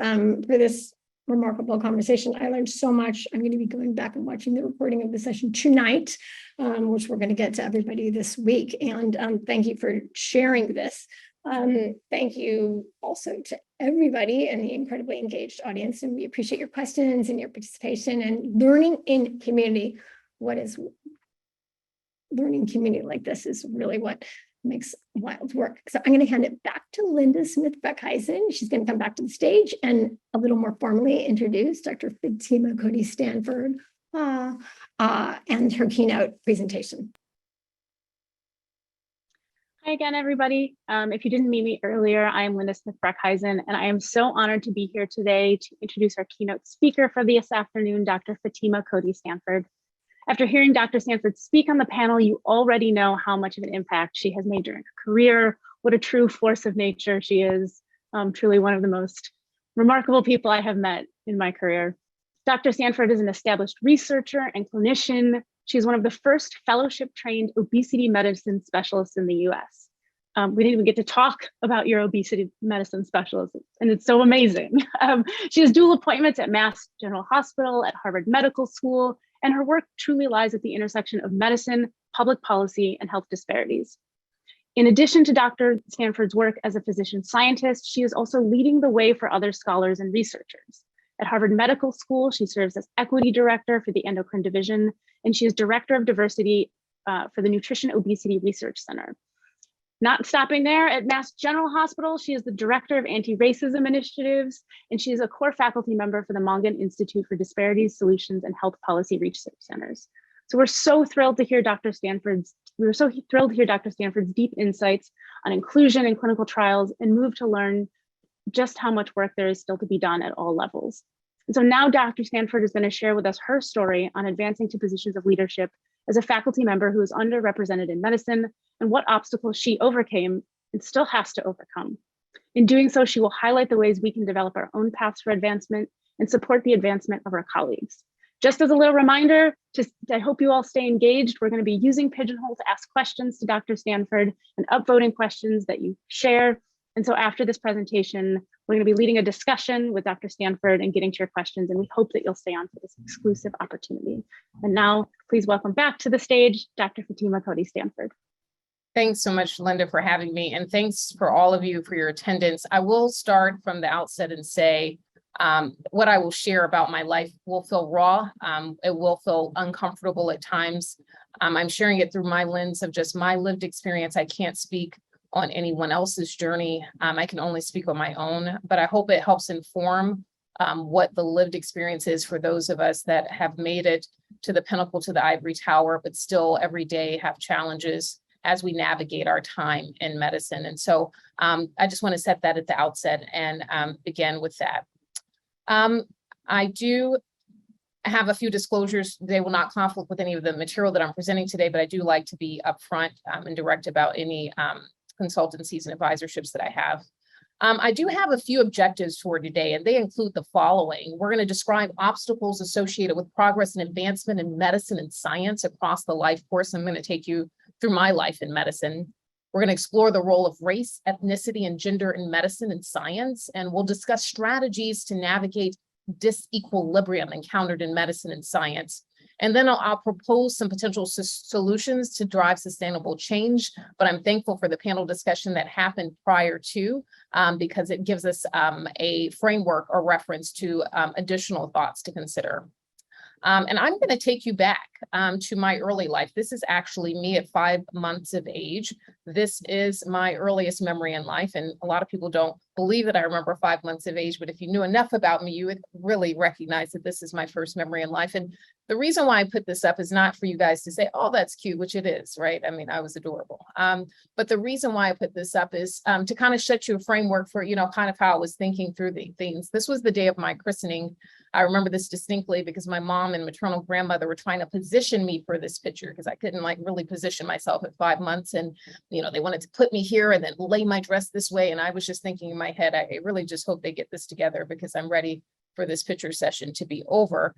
for this remarkable conversation. I learned so much. I'm going to be going back and watching the recording of the session tonight, which we're going to get to everybody this week. And thank you for sharing this. Thank you also to everybody and the incredibly engaged audience. And we appreciate your questions and your participation and learning in community. What is learning community like this is really what makes Wild work. So I'm going to hand it back to Linda Smith-Beckhuizen. She's going to come back to the stage and a little more formally introduce Dr. Fatima Cody Stanford and her keynote presentation. Hi again, everybody. If you didn't meet me earlier, I am Linda Smith-Beckhuizen, and I am so honored to be here today to introduce our keynote speaker for this afternoon, Dr. Fatima Cody Stanford. After hearing Dr. Stanford speak on the panel, you already know how much of an impact she has made during her career, what a true force of nature she is, truly one of the most remarkable people I have met in my career. Dr. Stanford is an established researcher and clinician. She's one of the first fellowship-trained obesity medicine specialists in the US. We didn't even get to talk about your obesity medicine specialist, and it's so amazing. She has dual appointments at Mass General Hospital, at Harvard Medical School, and her work truly lies at the intersection of medicine, public policy, and health disparities. In addition to Dr. Stanford's work as a physician scientist, she is also leading the way for other scholars and researchers. At Harvard Medical School, she serves as equity director for the endocrine division, and she is director of diversity for the Nutrition Obesity Research Center. Not stopping there, at Mass General Hospital, she is the director of anti-racism initiatives, and she is a core faculty member for the Mongan Institute for Disparities, Solutions, and Health Policy Research Centers. So we're so thrilled to hear Dr. Stanford's deep insights on inclusion in clinical trials and moved to learn just how much work there is still to be done at all levels. And so now Dr. Stanford is going to share with us her story on advancing to positions of leadership as a faculty member who is underrepresented in medicine and what obstacles she overcame and still has to overcome. In doing so, she will highlight the ways we can develop our own paths for advancement and support the advancement of our colleagues. Just as a little reminder, I hope you all stay engaged. We're going to be using Pigeonhole to ask questions to Dr. Stanford and upvoting questions that you share. And so after this presentation, we're going to be leading a discussion with Dr. Stanford and getting to your questions, and we hope that you'll stay on for this exclusive opportunity. And now, please welcome back to the stage, Dr. Fatima Cody Stanford. Thanks so much, Linda, for having me, and thanks for all of you for your attendance. I will start from the outset and say what I will share about my life will feel raw. It will feel uncomfortable at times. I'm sharing it through my lens of just my lived experience. I can't speak on anyone else's journey. I can only speak on my own, but I hope it helps inform what the lived experience is for those of us that have made it to the pinnacle, to the ivory tower, but still every day have challenges as we navigate our time in medicine. And so I just want to set that at the outset and begin with that. I do have a few disclosures. They will not conflict with any of the material that I'm presenting today, but I do like to be upfront and direct about any consultancies and advisorships that I have. I do have a few objectives for today, and they include the following. We're going to describe obstacles associated with progress and advancement in medicine and science across the life course. I'm going to take you through my life in medicine. We're going to explore the role of race, ethnicity, and gender in medicine and science, and we'll discuss strategies to navigate disequilibrium encountered in medicine and science. And then I'll propose some potential solutions to drive sustainable change, but I'm thankful for the panel discussion that happened prior to, because it gives us a framework or reference to additional thoughts to consider. And I'm going to take you back to my early life. This is actually me at 5 months of age. This is my earliest memory in life. And a lot of people don't believe that I remember 5 months of age, but if you knew enough about me, you would really recognize that this is my first memory in life. And the reason why I put this up is not for you guys to say, oh, that's cute, which it is, right? I mean, I was adorable. But the reason why I put this up is to kind of set you a framework for, kind of how I was thinking through the things. This was the day of my christening. I remember this distinctly because my mom and maternal grandmother were trying to position me for this picture because I couldn't really position myself at 5 months. And, they wanted to put me here and then lay my dress this way. And I was just thinking in my head, I really just hope they get this together because I'm ready for this picture session to be over.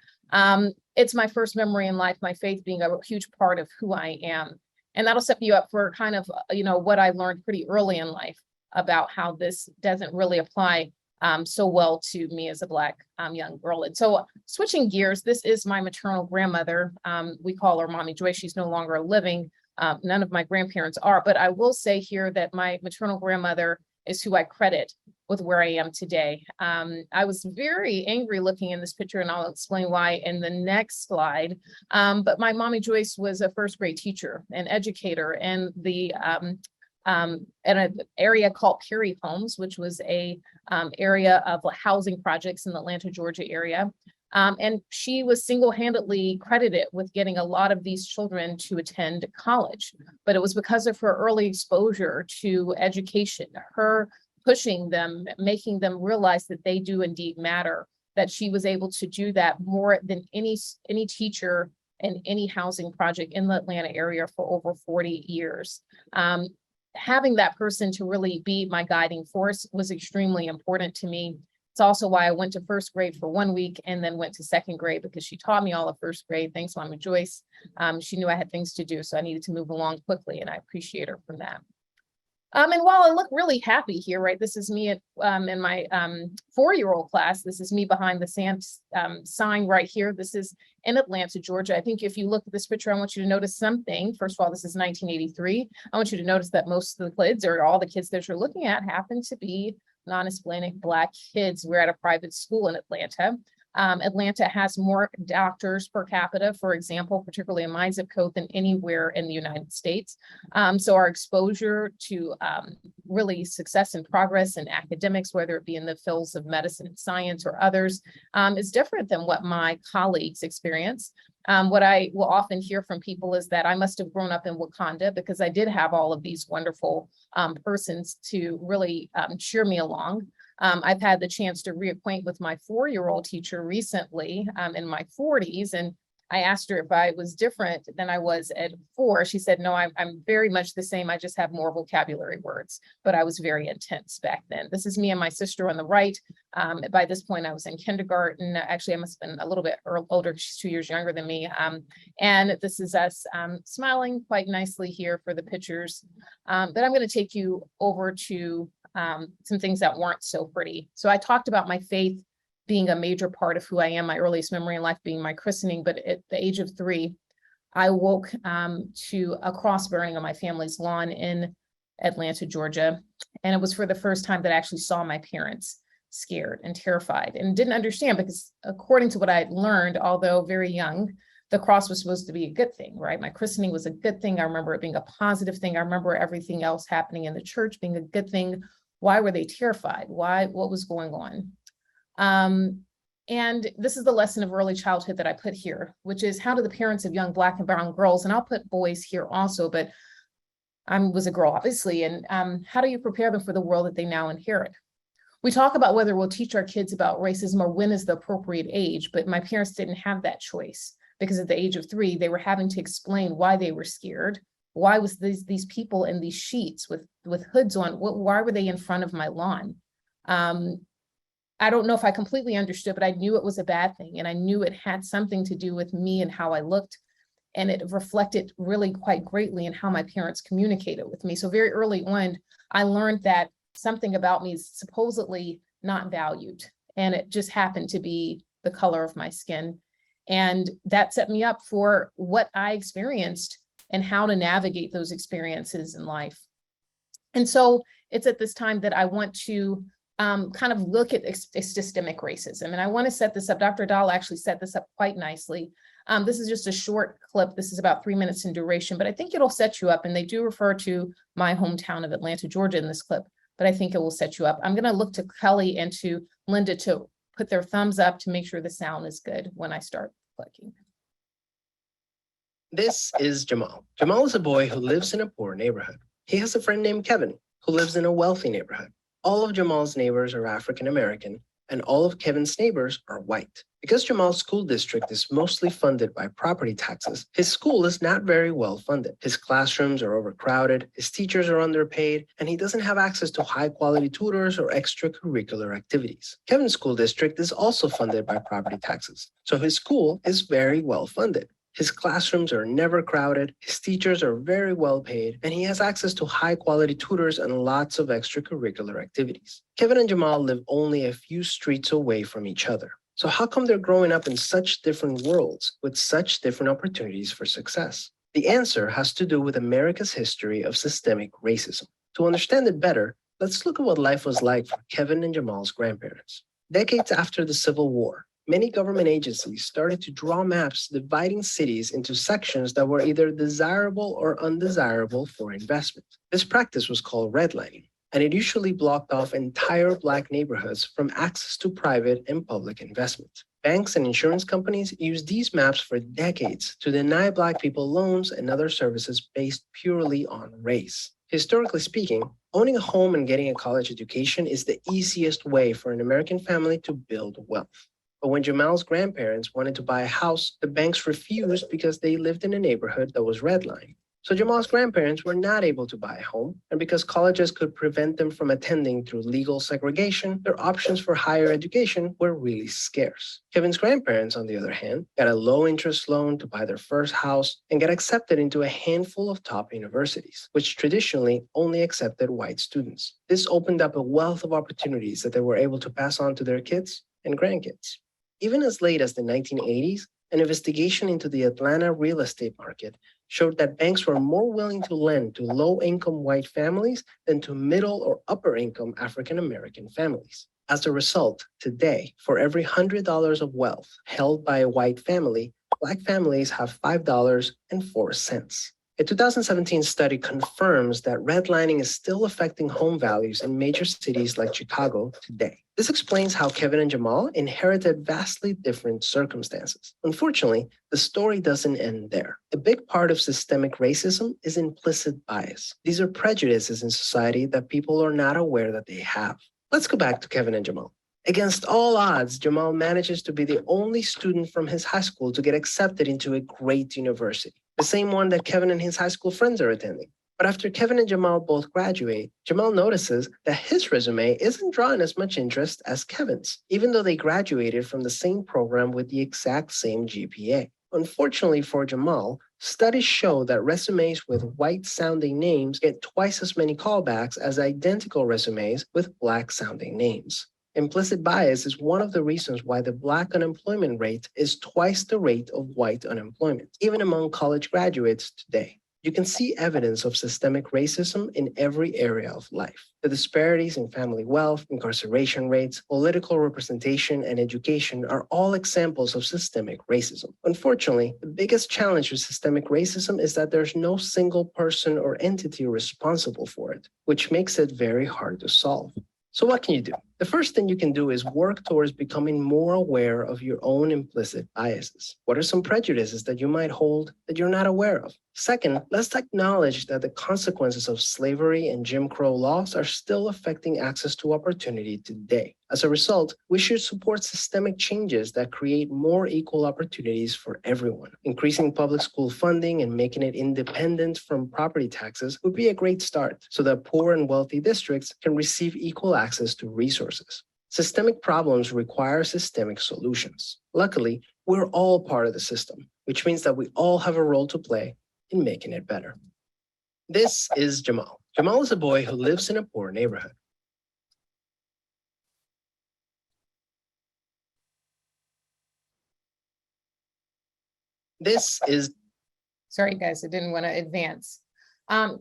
It's my first memory in life, my faith being a huge part of who I am. And that'll set you up for kind of, what I learned pretty early in life about how this doesn't really apply so well to me as a Black young girl. And so switching gears, this is my maternal grandmother. We call her Mommy Joy. She's no longer living. None of my grandparents are, but I will say here that my maternal grandmother is who I credit with where I am today. I was very angry looking in this picture, and I'll explain why in the next slide. But my mommy Joyce was a first grade teacher and educator in in an area called Perry Homes, which was a area of housing projects in the Atlanta, Georgia area. And she was single-handedly credited with getting a lot of these children to attend college, but it was because of her early exposure to education, her pushing them, making them realize that they do indeed matter, that she was able to do that more than any teacher in any housing project in the Atlanta area for over 40 years. Having that person to really be my guiding force was extremely important to me. It's also why I went to first grade for 1 week and then went to second grade, because she taught me all of first grade. Thanks, Mama Joyce. She knew I had things to do, so I needed to move along quickly, and I appreciate her for that. And while I look really happy here, right, this is me at, in my 4-year-old class. This is me behind the sign right here. This is in Atlanta, Georgia. I think if you look at this picture, I want you to notice something. First of all, this is 1983. I want you to notice that most of the kids, or all the kids that you're looking at, happen to be non-Hispanic Black kids. We're at a private school in Atlanta. Atlanta has more doctors per capita, for example, particularly in my zip code, than anywhere in the United States. So our exposure to really success and progress in academics, whether it be in the fields of medicine and science or others, is different than what my colleagues experience. What I will often hear from people is that I must have grown up in Wakanda, because I did have all of these wonderful persons to really cheer me along. I've had the chance to reacquaint with my 4-year-old teacher recently in my 40s, and I asked her if I was different than I was at 4. She said, no, I'm very much the same. I just have more vocabulary words, but I was very intense back then. This is me and my sister on the right. By this point, I was in kindergarten. Actually, I must have been a little bit older. She's 2 years younger than me. And this is us smiling quite nicely here for the pictures. But I'm going to take you over to some things that weren't so pretty. So I talked about my faith being a major part of who I am, my earliest memory in life being my christening. But at the age of 3, I woke to a cross burning on my family's lawn in Atlanta, Georgia. And it was for the first time that I actually saw my parents scared and terrified, and didn't understand, because according to what I had learned, although very young, the cross was supposed to be a good thing, right? My christening was a good thing. I remember it being a positive thing. I remember everything else happening in the church being a good thing. Why were they terrified? What was going on? And this is the lesson of early childhood that I put here, which is, how do the parents of young Black and brown girls, and I'll put boys here also, but I was a girl, obviously, and how do you prepare them for the world that they now inherit? We talk about whether we'll teach our kids about racism or when is the appropriate age, but my parents didn't have that choice, because at the age of 3, they were having to explain why they were scared. Why was these people in these sheets with hoods on? Why were they in front of my lawn? I don't know if I completely understood, but I knew it was a bad thing. And I knew it had something to do with me and how I looked. And it reflected really quite greatly in how my parents communicated with me. So very early on, I learned that something about me is supposedly not valued. And it just happened to be the color of my skin. And that set me up for what I experienced and how to navigate those experiences in life. And so it's at this time that I want to kind of look at systemic racism. And I want to set this up. Dr. Addala actually set this up quite nicely. This is just a short clip. This is about 3 minutes in duration, but I think it'll set you up. And they do refer to my hometown of Atlanta, Georgia in this clip, but I think it will set you up. I'm going to look to Kelly and to Linda to put their thumbs up to make sure the sound is good when I start clicking. This is Jamal. Jamal is a boy who lives in a poor neighborhood. He has a friend named Kevin who lives in a wealthy neighborhood. All of Jamal's neighbors are African American, and all of Kevin's neighbors are white. Because Jamal's school district is mostly funded by property taxes, his school is not very well funded. His classrooms are overcrowded, his teachers are underpaid, and he doesn't have access to high-quality tutors or extracurricular activities. Kevin's school district is also funded by property taxes, so his school is very well funded. His classrooms are never crowded, his teachers are very well paid, and he has access to high-quality tutors and lots of extracurricular activities. Kevin and Jamal live only a few streets away from each other. So how come they're growing up in such different worlds with such different opportunities for success? The answer has to do with America's history of systemic racism. To understand it better, let's look at what life was like for Kevin and Jamal's grandparents. Decades after the Civil War, many government agencies started to draw maps dividing cities into sections that were either desirable or undesirable for investment. This practice was called redlining, and it usually blocked off entire Black neighborhoods from access to private and public investment. Banks and insurance companies used these maps for decades to deny Black people loans and other services based purely on race. Historically speaking, owning a home and getting a college education is the easiest way for an American family to build wealth. But when Jamal's grandparents wanted to buy a house, the banks refused because they lived in a neighborhood that was redlined. So Jamal's grandparents were not able to buy a home, and because colleges could prevent them from attending through legal segregation, their options for higher education were really scarce. Kevin's grandparents, on the other hand, got a low-interest loan to buy their first house and got accepted into a handful of top universities, which traditionally only accepted white students. This opened up a wealth of opportunities that they were able to pass on to their kids and grandkids. Even as late as the 1980s, an investigation into the Atlanta real estate market showed that banks were more willing to lend to low-income white families than to middle or upper-income African-American families. As a result, today, for every $100 of wealth held by a white family, Black families have $5.04. A 2017 study confirms that redlining is still affecting home values in major cities like Chicago today. This explains how Kevin and Jamal inherited vastly different circumstances. Unfortunately, the story doesn't end there. A big part of systemic racism is implicit bias. These are prejudices in society that people are not aware that they have. Let's go back to Kevin and Jamal. Against all odds, Jamal manages to be the only student from his high school to get accepted into a great university, the same one that Kevin and his high school friends are attending. But after Kevin and Jamal both graduate, Jamal notices that his resume isn't drawing as much interest as Kevin's, even though they graduated from the same program with the exact same GPA. Unfortunately for Jamal, studies show that resumes with white-sounding names get twice as many callbacks as identical resumes with Black-sounding names. Implicit bias is one of the reasons why the Black unemployment rate is twice the rate of white unemployment, even among college graduates today. You can see evidence of systemic racism in every area of life. The disparities in family wealth, incarceration rates, political representation, and education are all examples of systemic racism. Unfortunately, the biggest challenge with systemic racism is that there's no single person or entity responsible for it, which makes it very hard to solve. So what can you do? The first thing you can do is work towards becoming more aware of your own implicit biases. What are some prejudices that you might hold that you're not aware of? Second, let's acknowledge that the consequences of slavery and Jim Crow laws are still affecting access to opportunity today. As a result, we should support systemic changes that create more equal opportunities for everyone. Increasing public school funding and making it independent from property taxes would be a great start so that poor and wealthy districts can receive equal access to resources. Systemic problems require systemic solutions. Luckily, we're all part of the system, which means that we all have a role to play in making it better. This is Jamal. Jamal is a boy who lives in a poor neighborhood. This is... Sorry, guys, I didn't want to advance.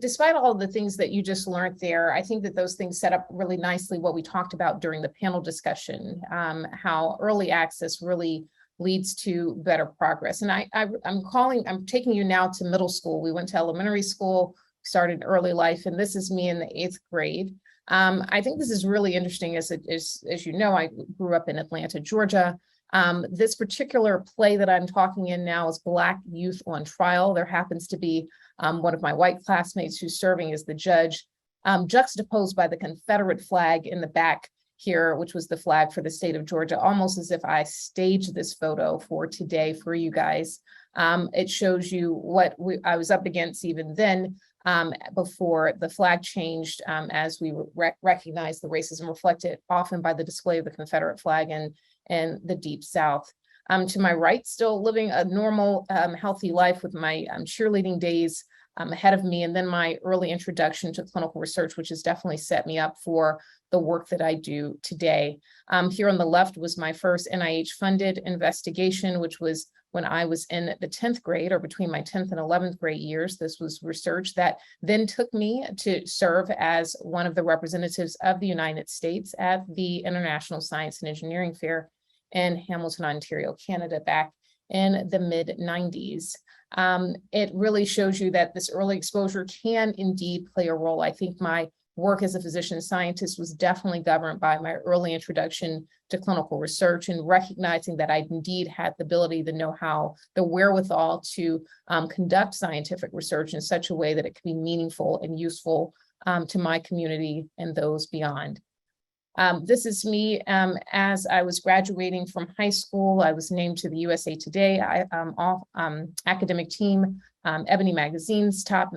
Despite all the things that you just learned there, I think that those things set up really nicely what we talked about during the panel discussion, how early access really leads to better progress. And I'm taking you now to middle school. We went to elementary school, started early life, and this is me in the 8th grade. I think this is really interesting as you know, I grew up in Atlanta, Georgia. This particular play that I'm talking in now is Black Youth on Trial. There happens to be one of my white classmates who's serving as the judge, juxtaposed by the Confederate flag in the back here, which was the flag for the state of Georgia, almost as if I staged this photo for today for you guys. It shows you what I was up against even then, before the flag changed, as we recognized the racism reflected often by the display of the Confederate flag in the Deep South. To my right, still living a normal, healthy life with my cheerleading days ahead of me, and then my early introduction to clinical research, which has definitely set me up for the work that I do today. Here on the left was my first NIH-funded investigation, which was when I was in the 10th grade, or between my 10th and 11th grade years. This was research that then took me to serve as one of the representatives of the United States at the International Science and Engineering Fair in Hamilton, Ontario, Canada, back in the mid-90s. It really shows you that this early exposure can indeed play a role. I think my work as a physician scientist was definitely governed by my early introduction to clinical research and recognizing that I indeed had the ability, the know-how, the wherewithal to conduct scientific research in such a way that it could be meaningful and useful to my community and those beyond. This is me as I was graduating from high school. I was named to the USA Today academic team, Ebony Magazine's top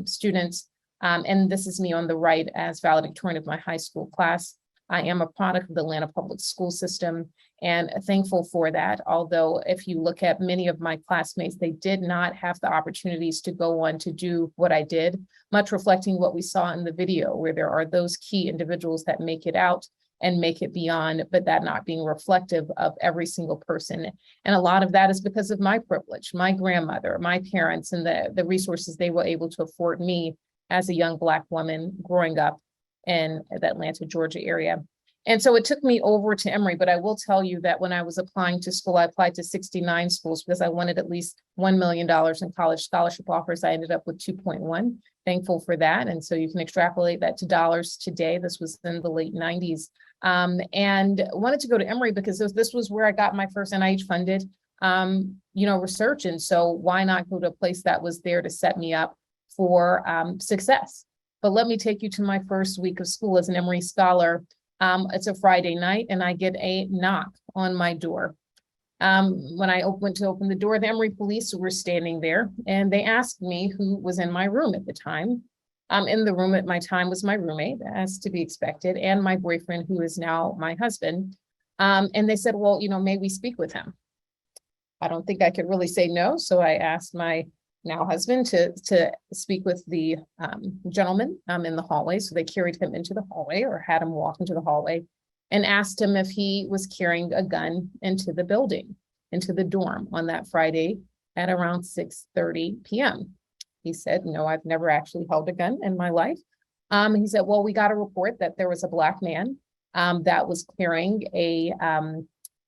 students. And this is me on the right as valedictorian of my high school class. I am a product of the Atlanta public school system and thankful for that. Although if you look at many of my classmates, they did not have the opportunities to go on to do what I did, much reflecting what we saw in the video, where there are those key individuals that make it out and make it beyond, but that not being reflective of every single person. And a lot of that is because of my privilege, my grandmother, my parents, and the resources they were able to afford me as a young Black woman growing up in the Atlanta, Georgia area. And so it took me over to Emory, but I will tell you that when I was applying to school, I applied to 69 schools because I wanted at least $1 million in college scholarship offers. I ended up with 2.1, thankful for that. And so you can extrapolate that to dollars today. This was in the late 90s. And wanted to go to Emory because this was where I got my first NIH funded, research. And so why not go to a place that was there to set me up for success? But let me take you to my first week of school as an Emory scholar. It's a Friday night and I get a knock on my door. When I went to open the door, the Emory police were standing there and they asked me who was in my room at the time. In the room at my time was my roommate, as to be expected, and my boyfriend, who is now my husband. And they said, well, may we speak with him? I don't think I could really say no. So I asked my now husband to speak with the gentleman in the hallway. So they carried him into the hallway, or had him walk into the hallway, and asked him if he was carrying a gun into the building, into the dorm on that Friday at around 6:30 p.m. He said, no, I've never actually held a gun in my life. He said, well, we got a report that there was a Black man that was carrying a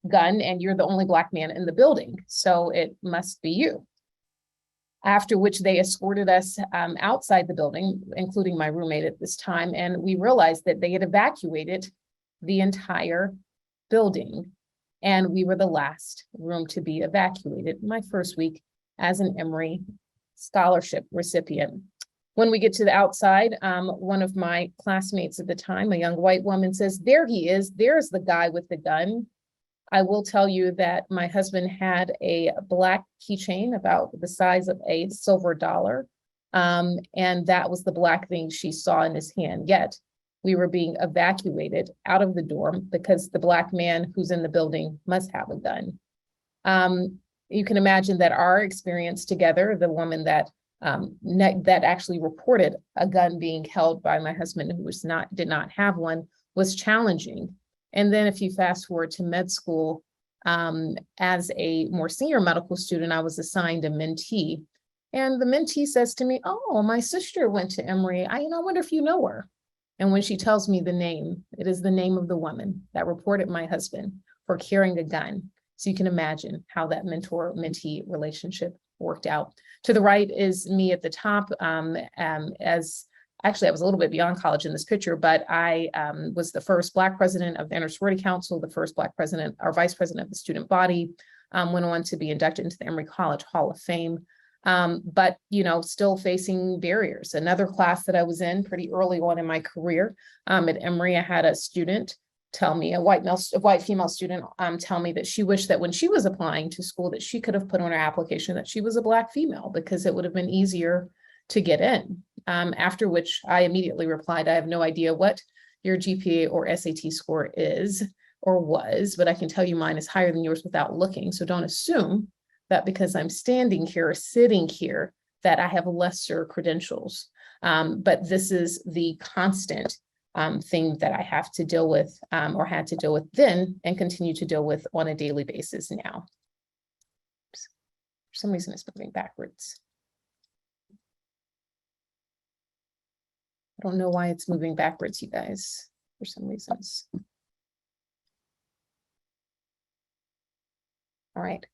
gun, and you're the only Black man in the building, so it must be you. After which they escorted us outside the building, including my roommate at this time, and we realized that they had evacuated the entire building, and we were the last room to be evacuated. My first week as an Emory scholarship recipient. When we get to the outside, one of my classmates at the time, a young white woman, says, there he is, there's the guy with the gun. I will tell you that my husband had a Black keychain about the size of a silver dollar. And that was the Black thing she saw in his hand. Yet we were being evacuated out of the dorm because the Black man who's in the building must have a gun. You can imagine that our experience together, the woman that actually reported a gun being held by my husband, who did not have one, was challenging. And then if you fast forward to med school, as a more senior medical student, I was assigned a mentee. And the mentee says to me, oh, my sister went to Emory. I wonder if you know her. And when she tells me the name, it is the name of the woman that reported my husband for carrying a gun. So you can imagine how that mentor-mentee relationship worked out. To the right is me at the top. Actually, I was a little bit beyond college in this picture, but I was the first Black president of the Inter-Sorority Council, the first Black president or vice president of the student body, went on to be inducted into the Emory College Hall of Fame. But, still facing barriers. Another class that I was in pretty early on in my career at Emory, I had a student tell me, a white female student tell me that she wished that when she was applying to school that she could have put on her application that she was a Black female because it would have been easier to get in. After which I immediately replied, I have no idea what your GPA or SAT score is or was, but I can tell you mine is higher than yours without looking. So don't assume that because I'm standing here or sitting here that I have lesser credentials. But this is the constant thing that I have to deal with or had to deal with then and continue to deal with on a daily basis now. For some reason, it's moving backwards. I don't know why it's moving backwards, you guys, for some reasons. All right.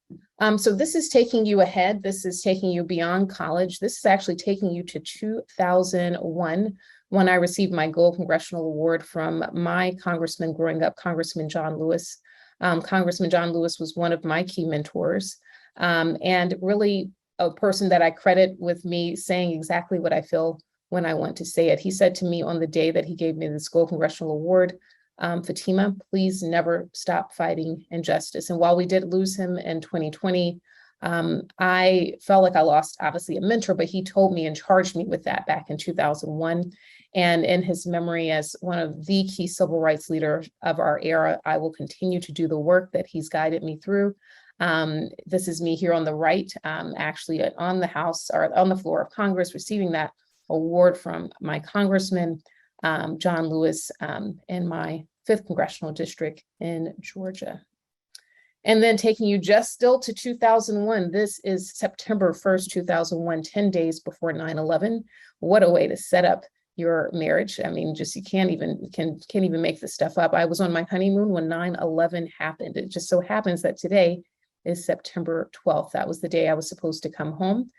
So this is taking you ahead. This is taking you beyond college. This is actually taking you to 2001, when I received my Gold Congressional Award from my congressman growing up, Congressman John Lewis. Congressman John Lewis was one of my key mentors, and really a person that I credit with me saying exactly what I feel when I want to say it. He said to me on the day that he gave me this Gold Congressional Award, Fatima, please never stop fighting injustice. And while we did lose him in 2020, I felt like I lost obviously a mentor, but he told me and charged me with that back in 2001. And in his memory as one of the key civil rights leaders of our era, I will continue to do the work that he's guided me through. This is me here on the right, actually on the House or on the floor of Congress, receiving that award from my congressman, John Lewis, in my 5th congressional district in Georgia. And then taking you just still to 2001, this is September 1st, 2001, 10 days before 9/11. What a way to set up your marriage. I mean, just you can't even make this stuff up. I was on my honeymoon when 9/11 happened. It just so happens that today is September 12th. That was the day I was supposed to come home.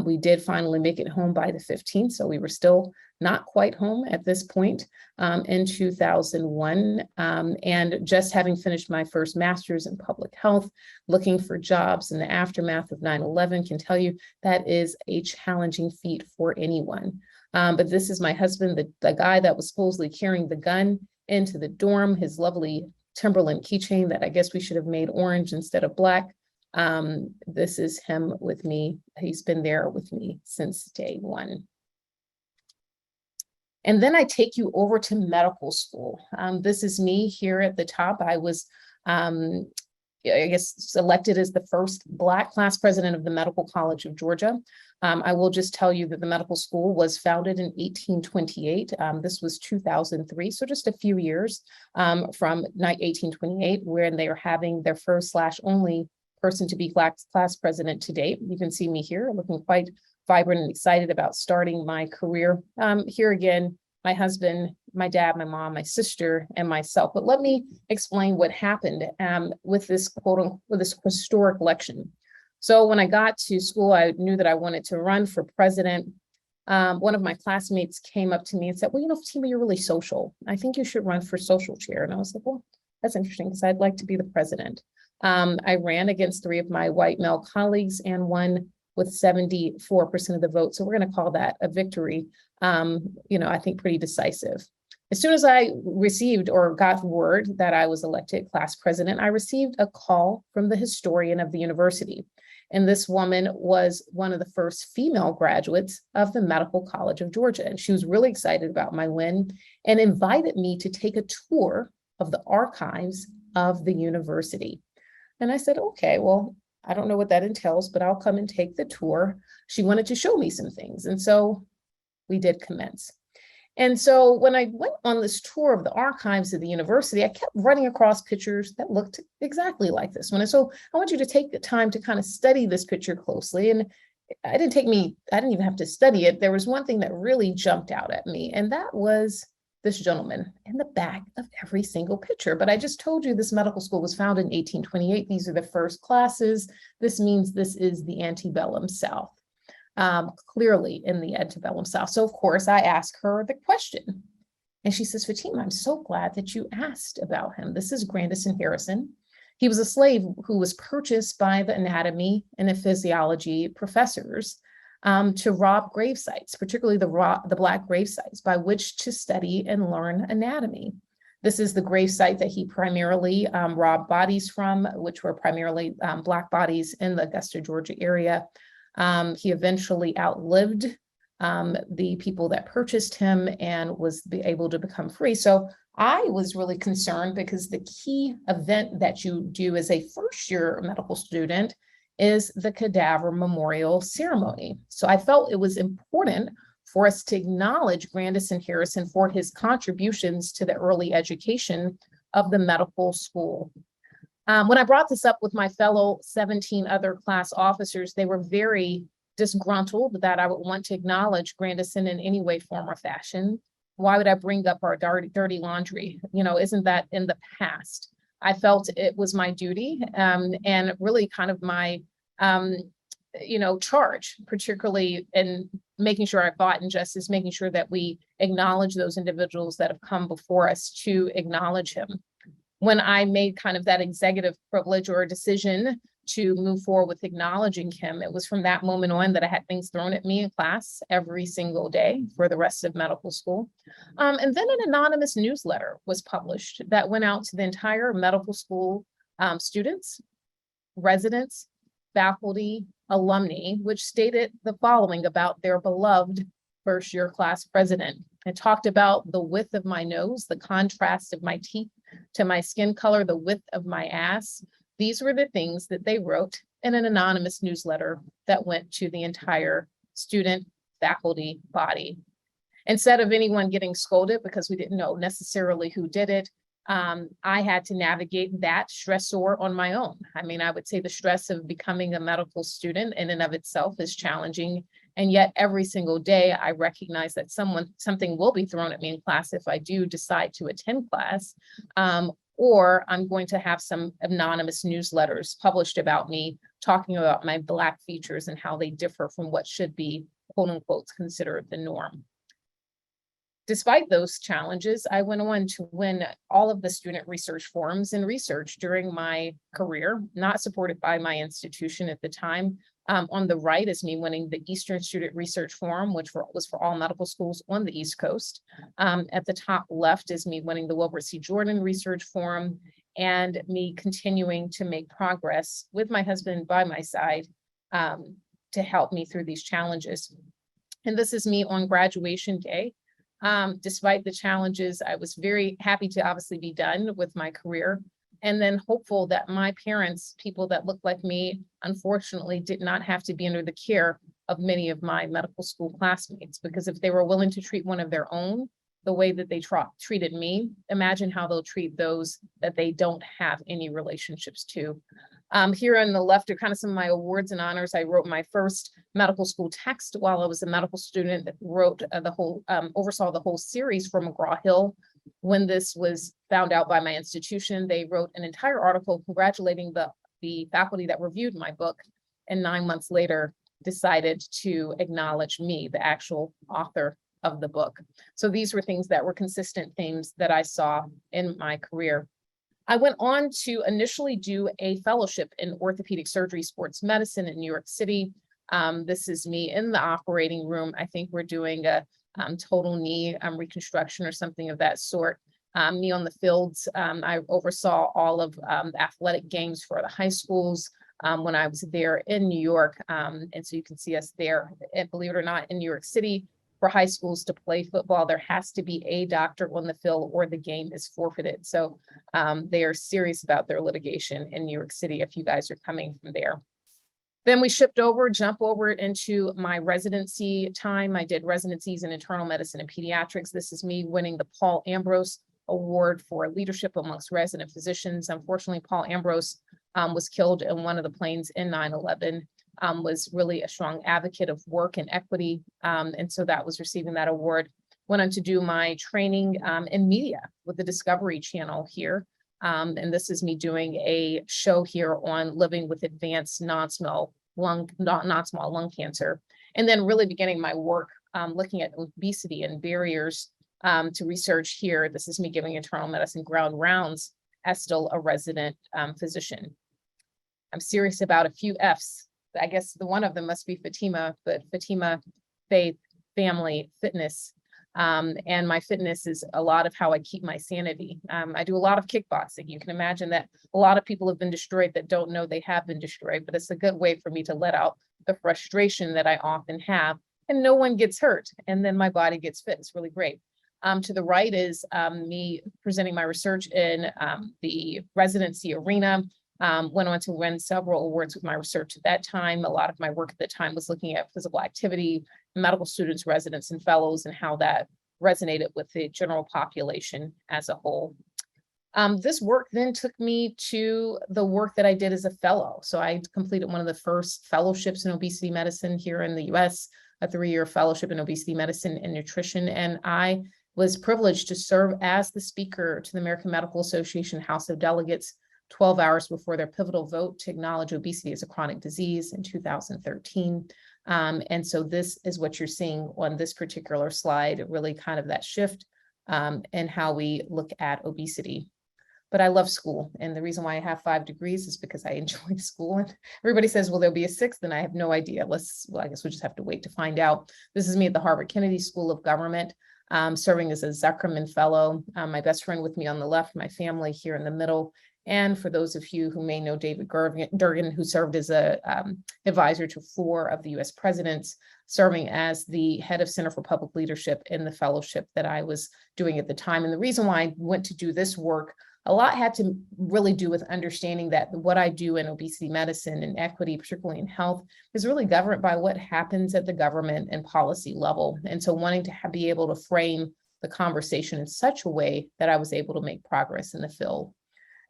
We did finally make it home by the 15th, so we were still not quite home at this point in 2001. And just having finished my first master's in public health, looking for jobs in the aftermath of 9/11 can tell you that is a challenging feat for anyone. But this is my husband, the guy that was supposedly carrying the gun into the dorm, his lovely Timberland keychain that I guess we should have made orange instead of black. This is him with me. He's been there with me since day one. And then I take you over to medical school. This is me here at the top. I was, I guess, selected as the first Black class president of the Medical College of Georgia. I will just tell you that the medical school was founded in 1828. This was 2003, so just a few years from 1828, when they are having their first / only person to be class president to date. You can see me here looking quite vibrant and excited about starting my career. Here again, my husband, my dad, my mom, my sister, and myself. But let me explain what happened with this with this historic election. So when I got to school, I knew that I wanted to run for president. One of my classmates came up to me and said, well, you know, Fatima, you're really social. I think you should run for social chair. And I was like, well, that's interesting because I'd like to be the president. I ran against 3 of my white male colleagues and won with 74% of the vote. So we're going to call that a victory, I think pretty decisive. As soon as I received or got word that I was elected class president, I received a call from the historian of the university. And this woman was one of the first female graduates of the Medical College of Georgia. And she was really excited about my win and invited me to take a tour of the archives of the university. And I said, okay, well, I don't know what that entails, but I'll come and take the tour. She wanted to show me some things. And so we did commence. And so when I went on this tour of the archives of the university, I kept running across pictures that looked exactly like this one. And so I want you to take the time to kind of study this picture closely. And I didn't even have to study it. There was one thing that really jumped out at me, and that was this gentleman in the back of every single picture. But I just told you this medical school was founded in 1828. These are the first classes. This means this is the antebellum South, clearly in the antebellum South. So of course I asked her the question, and she says, Fatima, I'm so glad that you asked about him. This is Grandison Harrison. He was a slave who was purchased by the anatomy and the physiology professors to rob grave sites, particularly the Black grave sites, by which to study and learn anatomy. This is the grave site that he primarily robbed bodies from, which were primarily Black bodies in the Augusta, Georgia area. He eventually outlived the people that purchased him and was able to become free. So I was really concerned because the key event that you do as a first-year medical student is the cadaver memorial ceremony. So I felt it was important for us to acknowledge Grandison Harrison for his contributions to the early education of the medical school. When I brought this up with my fellow 17 other class officers, they were very disgruntled that I would want to acknowledge Grandison in any way, form, or fashion. Why would I bring up our dirty laundry? Isn't that in the past? I felt it was my duty and really kind of my, charge, particularly in making sure I fought injustice, making sure that we acknowledge those individuals that have come before us to acknowledge him. When I made kind of that executive privilege or decision to move forward with acknowledging him, it was from that moment on that I had things thrown at me in class every single day for the rest of medical school. And then an anonymous newsletter was published that went out to the entire medical school students, residents, faculty, alumni, which stated the following about their beloved first year class president. It talked about the width of my nose, the contrast of my teeth to my skin color, the width of my ass. These were the things that they wrote in an anonymous newsletter that went to the entire student faculty body. Instead of anyone getting scolded because we didn't know necessarily who did it, I had to navigate that stressor on my own. I mean, I would say the stress of becoming a medical student in and of itself is challenging. And yet every single day I recognize that something will be thrown at me in class if I do decide to attend class, or I'm going to have some anonymous newsletters published about me, talking about my Black features and how they differ from what should be, quote unquote, considered the norm. Despite those challenges, I went on to win all of the student research forums and research during my career, not supported by my institution at the time. On the right is me winning the Eastern Student Research Forum, which was for all medical schools on the East Coast. At the top left is me winning the Wilbert C. Jordan Research Forum, and me continuing to make progress with my husband by my side to help me through these challenges. And this is me on graduation day. Despite the challenges, I was very happy to obviously be done with my career, and then hopeful that my parents, people that looked like me, unfortunately did not have to be under the care of many of my medical school classmates, because if they were willing to treat one of their own the way that they treated me, imagine how they'll treat those that they don't have any relationships to. Here on the left are kind of some of my awards and honors. I wrote my first medical school text while I was a medical student, that wrote oversaw the whole series for McGraw-Hill. When this was found out by my institution, they wrote an entire article congratulating the faculty that reviewed my book, and 9 months later decided to acknowledge me, the actual author of the book. So these were things that were consistent themes that I saw in my career. I went on to initially do a fellowship in orthopedic surgery, sports medicine in New York City. This is me in the operating room. I think we're doing a total knee reconstruction or something of that sort. Me on the fields, I oversaw all of the athletic games for the high schools when I was there in New York. And so you can see us there, and believe it or not, in New York City. For high schools to play football, there has to be a doctor on the field or the game is forfeited. So they are serious about their litigation in New York City if you guys are coming from there. Then we jump over into my residency time. I did residencies in internal medicine and pediatrics. This is me winning the Paul Ambrose Award for leadership amongst resident physicians. Unfortunately, Paul Ambrose was killed in one of the planes in 9/11. Was really a strong advocate of work and equity. And so that was receiving that award. Went on to do my training in media with the Discovery Channel here. And this is me doing a show here on living with advanced non-small lung cancer. And then really beginning my work looking at obesity and barriers to research here. This is me giving internal medicine ground rounds as still a resident physician. I'm serious about a few F's. I guess the one of them must be Fatima, but Fatima, faith, family, fitness. And my fitness is a lot of how I keep my sanity. I do a lot of kickboxing. You can imagine that a lot of people have been destroyed that don't know they have been destroyed, but it's a good way for me to let out the frustration that I often have, and no one gets hurt. And then my body gets fit. It's really great. To the right is me presenting my research in the residency arena. Went on to win several awards with my research at that time. A lot of my work at the time was looking at physical activity, medical students, residents, and fellows, and how that resonated with the general population as a whole. This work then took me to the work that I did as a fellow. So I completed one of the first fellowships in obesity medicine here in the US, a 3-year fellowship in obesity medicine and nutrition. And I was privileged to serve as the speaker to the American Medical Association House of Delegates 12 hours before their pivotal vote to acknowledge obesity as a chronic disease in 2013. And so this is what you're seeing on this particular slide, really kind of that shift in how we look at obesity. But I love school. And the reason why I have 5 degrees is because I enjoy school. And everybody says, well, there'll be a 6th, and I have no idea. Well, I guess we just have to wait to find out. This is me at the Harvard Kennedy School of Government, serving as a Zuckerman Fellow. My best friend with me on the left, my family here in the middle. And for those of you who may know David Durgan, who served as a advisor to 4 of the US presidents, serving as the head of Center for Public Leadership in the fellowship that I was doing at the time. And the reason why I went to do this work, a lot had to really do with understanding that what I do in obesity medicine and equity, particularly in health, is really governed by what happens at the government and policy level. And so wanting to be able to frame the conversation in such a way that I was able to make progress in the field.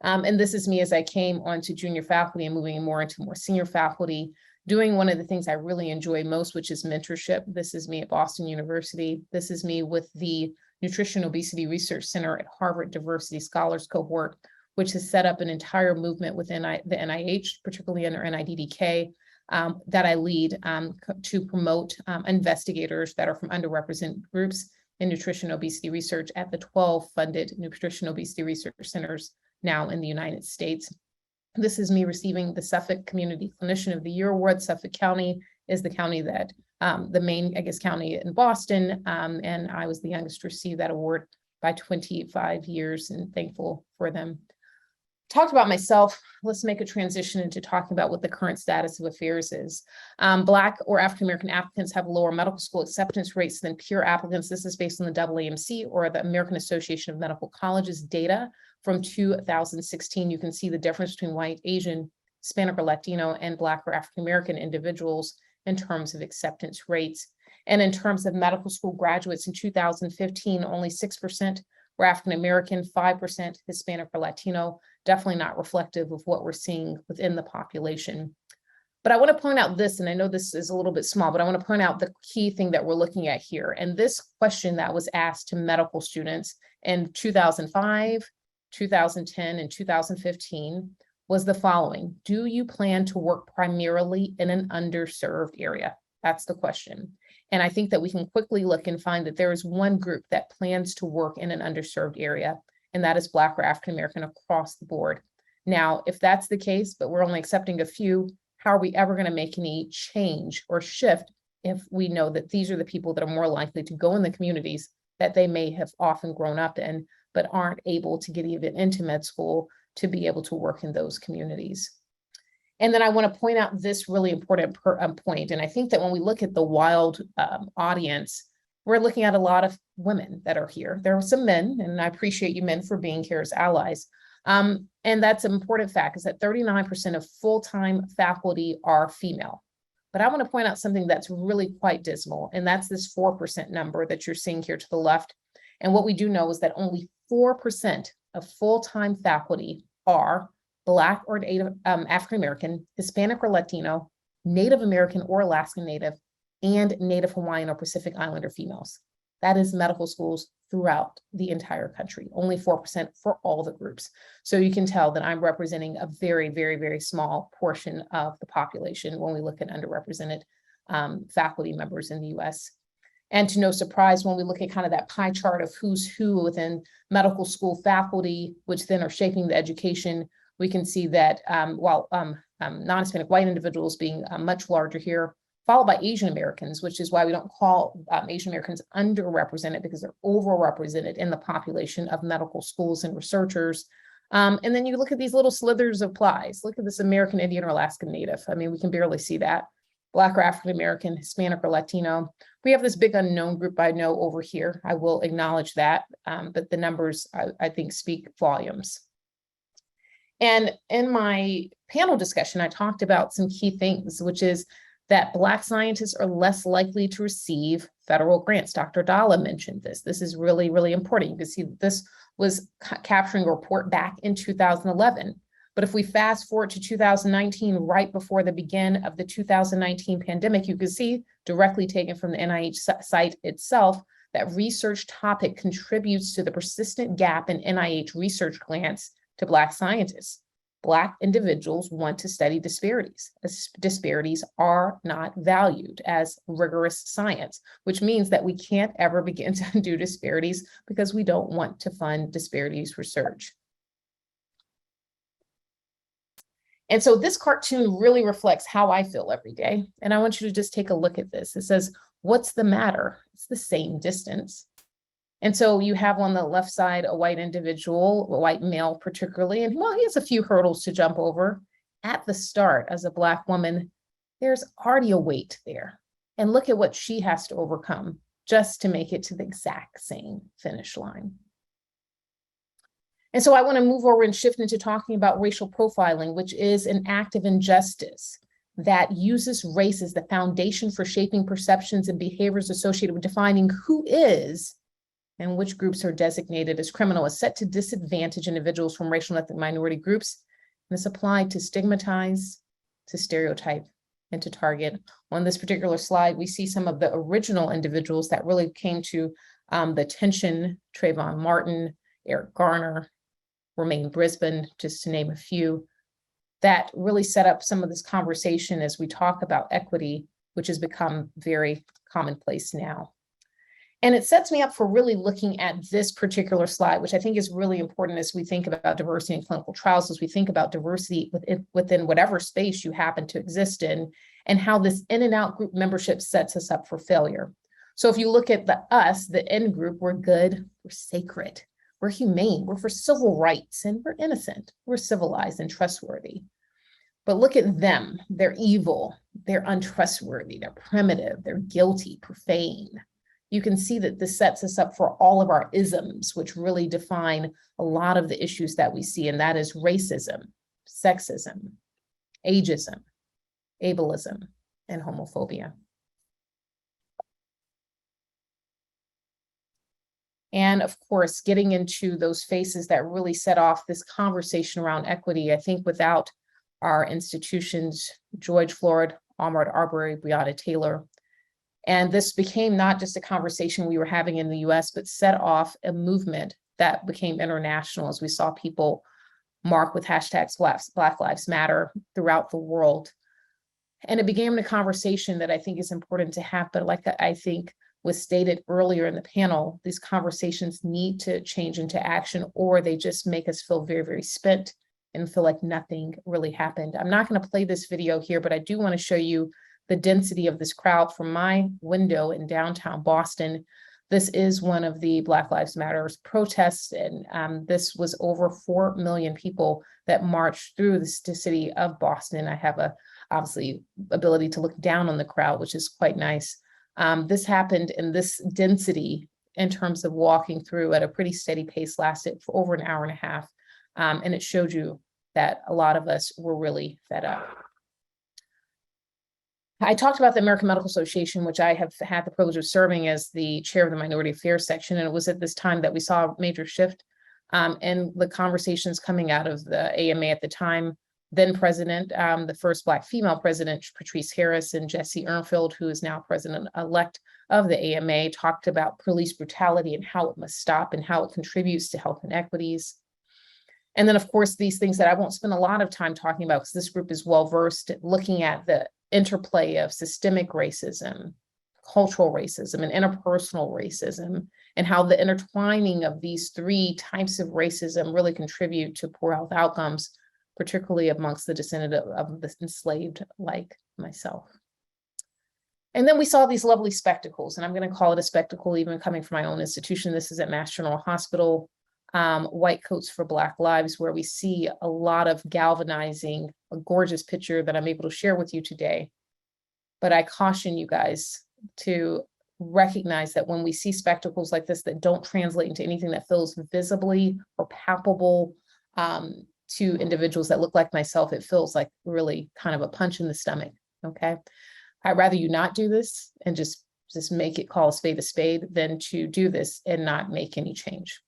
And this is me as I came onto junior faculty and moving more into more senior faculty, doing one of the things I really enjoy most, which is mentorship. This is me at Boston University. This is me with the Nutrition Obesity Research Center at Harvard Diversity Scholars Cohort, which has set up an entire movement within the NIH, particularly under NIDDK, that I lead to promote investigators that are from underrepresented groups in nutrition obesity research at the 12 funded nutrition obesity research centers now in the United States. This is me receiving the Suffolk Community Clinician of the Year Award. Suffolk County is the county that, the main, I guess, county in Boston, and I was the youngest to receive that award by 25 years, and thankful for them. Talked about myself. Let's make a transition into talking about what the current status of affairs is. Black or African-American applicants have lower medical school acceptance rates than peer applicants. This is based on the AAMC, or the American Association of Medical Colleges data from 2016. You can see the difference between white, Asian, Hispanic or Latino, and Black or African-American individuals in terms of acceptance rates. And in terms of medical school graduates in 2015, only 6% were African-American, 5% Hispanic or Latino, definitely not reflective of what we're seeing within the population. But I want to point out this, and I know this is a little bit small, but I want to point out the key thing that we're looking at here. And this question that was asked to medical students in 2005, 2010, and 2015 was the following: do you plan to work primarily in an underserved area? That's the question. And I think that we can quickly look and find that there is one group that plans to work in an underserved area, and that is Black or African-American across the board. Now, if that's the case, but we're only accepting a few, how are we ever going to make any change or shift if we know that these are the people that are more likely to go in the communities that they may have often grown up in, but aren't able to get even into med school to be able to work in those communities? And then I want to point out this really important point. And I think that when we look at the wild audience, we're looking at a lot of women that are here. There are some men, and I appreciate you men for being here as allies. And that's an important fact, is that 39% of full-time faculty are female. But I want to point out something that's really quite dismal, and that's this 4% number that you're seeing here to the left. And what we do know is that only 4% of full-time faculty are Black or African-American, Hispanic or Latino, Native American or Alaskan Native, and Native Hawaiian or Pacific Islander females. That is medical schools throughout the entire country, only 4% for all the groups. So you can tell that I'm representing a very, very, very small portion of the population when we look at underrepresented faculty members in the US. And to no surprise, when we look at kind of that pie chart of who's who within medical school faculty, which then are shaping the education, we can see that while non-Hispanic white individuals being much larger here, followed by Asian Americans, which is why we don't call Asian Americans underrepresented, because they're overrepresented in the population of medical schools and researchers. And then you look at these little slithers of plies. Look at this American Indian or Alaskan Native. I mean, we can barely see that. Black or African-American, Hispanic or Latino. We have this big unknown group I know over here. I will acknowledge that, but the numbers, I think, speak volumes. And in my panel discussion, I talked about some key things, which is that Black scientists are less likely to receive federal grants. Dr. Addala mentioned this. This is really, really important. You can see that this was capturing a report back in 2011. But if we fast forward to 2019, right before the begin of the 2019 pandemic, you can see directly taken from the NIH site itself that research topic contributes to the persistent gap in NIH research grants to Black scientists. Black individuals want to study disparities, as disparities are not valued as rigorous science, which means that we can't ever begin to do disparities because we don't want to fund disparities research. And so this cartoon really reflects how I feel every day. And I want you to just take a look at this. It says, what's the matter? It's the same distance. And so you have on the left side a white individual, a white male particularly, and well, he has a few hurdles to jump over. At the start, as a Black woman, there's already a weight there. And look at what she has to overcome just to make it to the exact same finish line. And so I want to move over and shift into talking about racial profiling, which is an act of injustice that uses race as the foundation for shaping perceptions and behaviors associated with defining who is and which groups are designated as criminal, is set to disadvantage individuals from racial and ethnic minority groups, and is applied to stigmatize, to stereotype, and to target. On this particular slide, we see some of the original individuals that really came to the attention: Trayvon Martin, Eric Garner, Romaine Brisbane, just to name a few, that really set up some of this conversation as we talk about equity, which has become very commonplace now. And it sets me up for really looking at this particular slide, which I think is really important as we think about diversity in clinical trials, as we think about diversity within whatever space you happen to exist in, and how this in and out group membership sets us up for failure. So if you look at the in group, we're good, we're sacred, we're humane, we're for civil rights, and we're innocent, we're civilized and trustworthy. But look at them, they're evil, they're untrustworthy, they're primitive, they're guilty, profane. You can see that this sets us up for all of our isms, which really define a lot of the issues that we see, and that is racism, sexism, ageism, ableism, and homophobia. And of course, getting into those faces that really set off this conversation around equity, I think without our institutions, George Floyd, Ahmaud Arbery, Breonna Taylor, and this became not just a conversation we were having in the US, but set off a movement that became international as we saw people mark with hashtags Black Lives Matter throughout the world. And it began a conversation that I think is important to have, but like I think was stated earlier in the panel, these conversations need to change into action, or they just make us feel very, very spent and feel like nothing really happened. I'm not going to play this video here, but I do want to show you the density of this crowd from my window in downtown Boston. This is one of the Black Lives Matter protests, and this was over 4 million people that marched through the city of Boston. I have obviously ability to look down on the crowd, which is quite nice. This happened in this density in terms of walking through at a pretty steady pace, lasted for over an hour and a half. And it showed you that a lot of us were really fed up. I talked about the American Medical Association, which I have had the privilege of serving as the chair of the Minority Affairs section. And it was at this time that we saw a major shift in the conversations coming out of the AMA at the time. Then president, the first Black female president, Patrice Harris, and Jesse Ernfield, who is now president-elect of the AMA, talked about police brutality and how it must stop and how it contributes to health inequities. And then, of course, these things that I won't spend a lot of time talking about because this group is well-versed at looking at the interplay of systemic racism, cultural racism, and interpersonal racism, and how the intertwining of these three types of racism really contribute to poor health outcomes, particularly amongst the descendant of the enslaved like myself. And then we saw these lovely spectacles, and I'm going to call it a spectacle even coming from my own institution. This is at Mass General Hospital, White Coats for Black Lives, where we see a lot of galvanizing, a gorgeous picture that I'm able to share with you today. But I caution you guys to recognize that when we see spectacles like this that don't translate into anything that feels visibly or palpable to individuals that look like myself, it feels like really kind of a punch in the stomach, okay? I'd rather you not do this and just just make it, call a spade, than to do this and not make any change.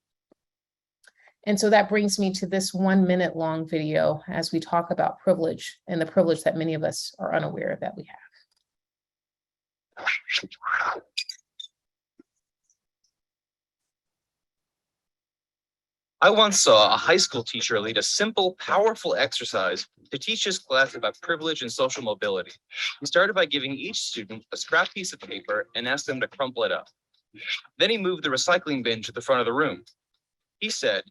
And so that brings me to this 1 minute long video as we talk about privilege and the privilege that many of us are unaware that we have. I once saw a high school teacher lead a simple, powerful exercise to teach his class about privilege and social mobility. He started by giving each student a scrap piece of paper and asked them to crumple it up. Then he moved the recycling bin to the front of the room. He said,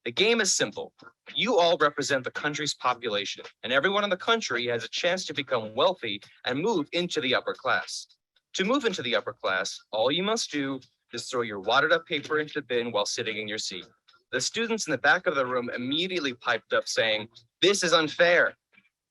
"The game is simple. You all represent the country's population, and everyone in the country has a chance to become wealthy and move into the upper class. To move into the upper class, all you must do is throw your wadded up paper into the bin while sitting in your seat." The students in the back of the room immediately piped up saying, "This is unfair."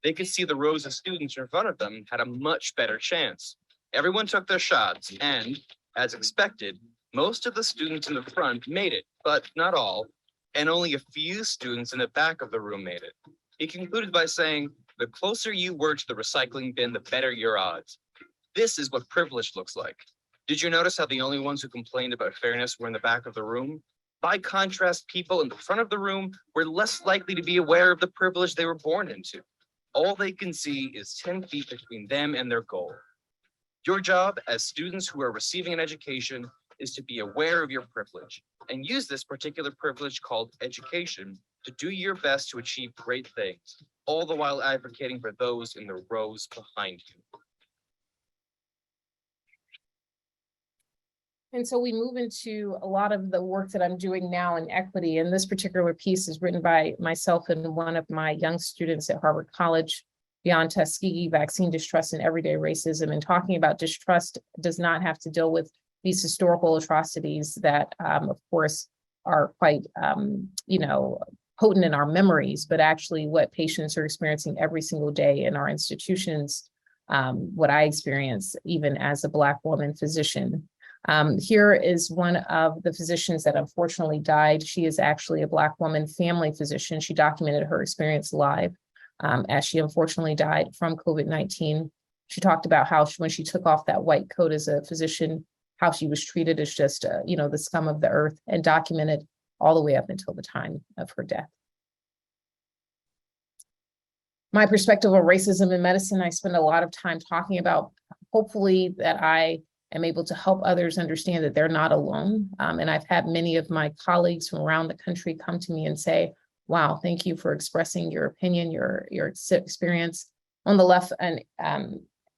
They could see the rows of students in front of them had a much better chance. Everyone took their shots and, as expected, most of the students in the front made it, but not all, and only a few students in the back of the room made it. He concluded by saying, "The closer you were to the recycling bin, the better your odds." This is what privilege looks like. Did you notice how the only ones who complained about fairness were in the back of the room? By contrast, people in the front of the room were less likely to be aware of the privilege they were born into. All they can see is 10 feet between them and their goal. Your job as students who are receiving an education is to be aware of your privilege and use this particular privilege called education to do your best to achieve great things, all the while advocating for those in the rows behind you. And so we move into a lot of the work that I'm doing now in equity. And this particular piece is written by myself and one of my young students at Harvard College, Beyond Tuskegee, Vaccine Distrust and Everyday Racism. And talking about distrust does not have to deal with these historical atrocities that, of course, are quite, potent in our memories, but actually what patients are experiencing every single day in our institutions, what I experience even as a Black woman physician. Here is one of the physicians that unfortunately died. She is actually a Black woman family physician. She documented her experience live as she unfortunately died from COVID-19. She talked about how when she took off that white coat as a physician, how she was treated as just, the scum of the earth, and documented all the way up until the time of her death. My perspective on racism in medicine, I spend a lot of time talking about, hopefully that I am able to help others understand that they're not alone. And I've had many of my colleagues from around the country come to me and say, "Wow, thank you for expressing your opinion, your experience." On the left, an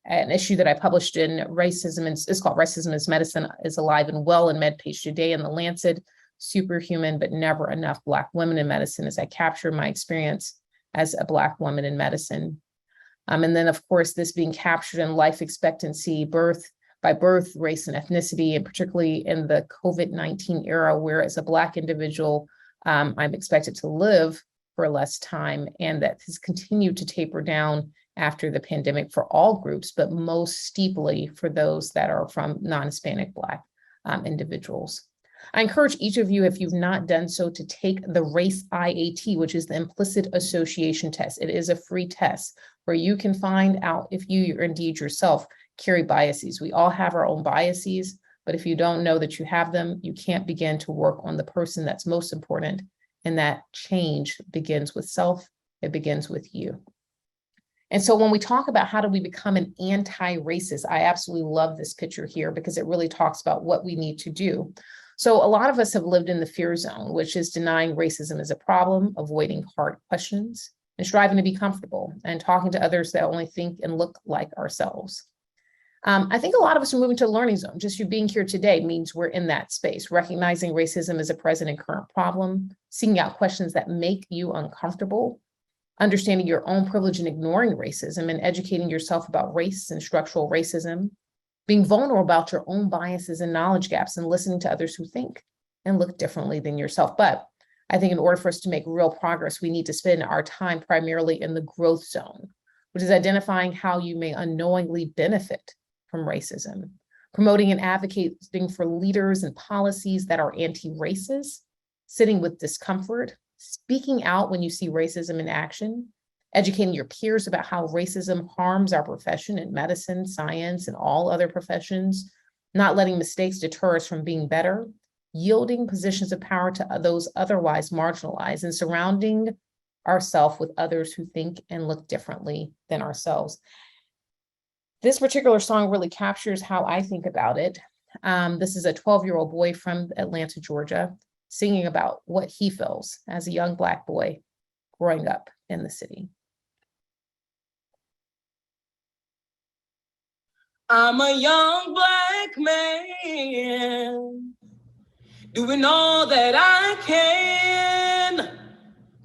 issue that I published in Racism, it's called Racism is Medicine is Alive and Well in MedPage Today in the Lancet, Superhuman but Never Enough Black Women in Medicine, as I capture my experience as a Black woman in medicine. And then, of course, this being captured in life expectancy, by birth, race, and ethnicity, and particularly in the COVID-19 era, where as a Black individual, I'm expected to live for less time, and that has continued to taper down after the pandemic for all groups, but most steeply for those that are from non-Hispanic Black individuals. I encourage each of you, if you've not done so, to take the RACE IAT, which is the implicit association test. It is a free test where you can find out if you indeed yourself carry biases. We all have our own biases, but if you don't know that you have them, you can't begin to work on the person that's most important. And that change begins with self. It begins with you. And so when we talk about how do we become an anti-racist, I absolutely love this picture here because it really talks about what we need to do. So a lot of us have lived in the fear zone, which is denying racism as a problem, avoiding hard questions, and striving to be comfortable and talking to others that only think and look like ourselves. I think a lot of us are moving to a learning zone. Just you being here today means we're in that space, recognizing racism as a present and current problem, seeking out questions that make you uncomfortable, understanding your own privilege and ignoring racism, and educating yourself about race and structural racism, being vulnerable about your own biases and knowledge gaps, and listening to others who think and look differently than yourself. But I think in order for us to make real progress, we need to spend our time primarily in the growth zone, which is identifying how you may unknowingly benefit from racism, promoting and advocating for leaders and policies that are anti-racist, sitting with discomfort, speaking out when you see racism in action, educating your peers about how racism harms our profession in medicine, science, and all other professions, not letting mistakes deter us from being better, yielding positions of power to those otherwise marginalized, and surrounding ourselves with others who think and look differently than ourselves. This particular song really captures how I think about it. This is a 12-year-old boy from Atlanta, Georgia, singing about what he feels as a young Black boy growing up in the city. I'm a young Black man doing all that I can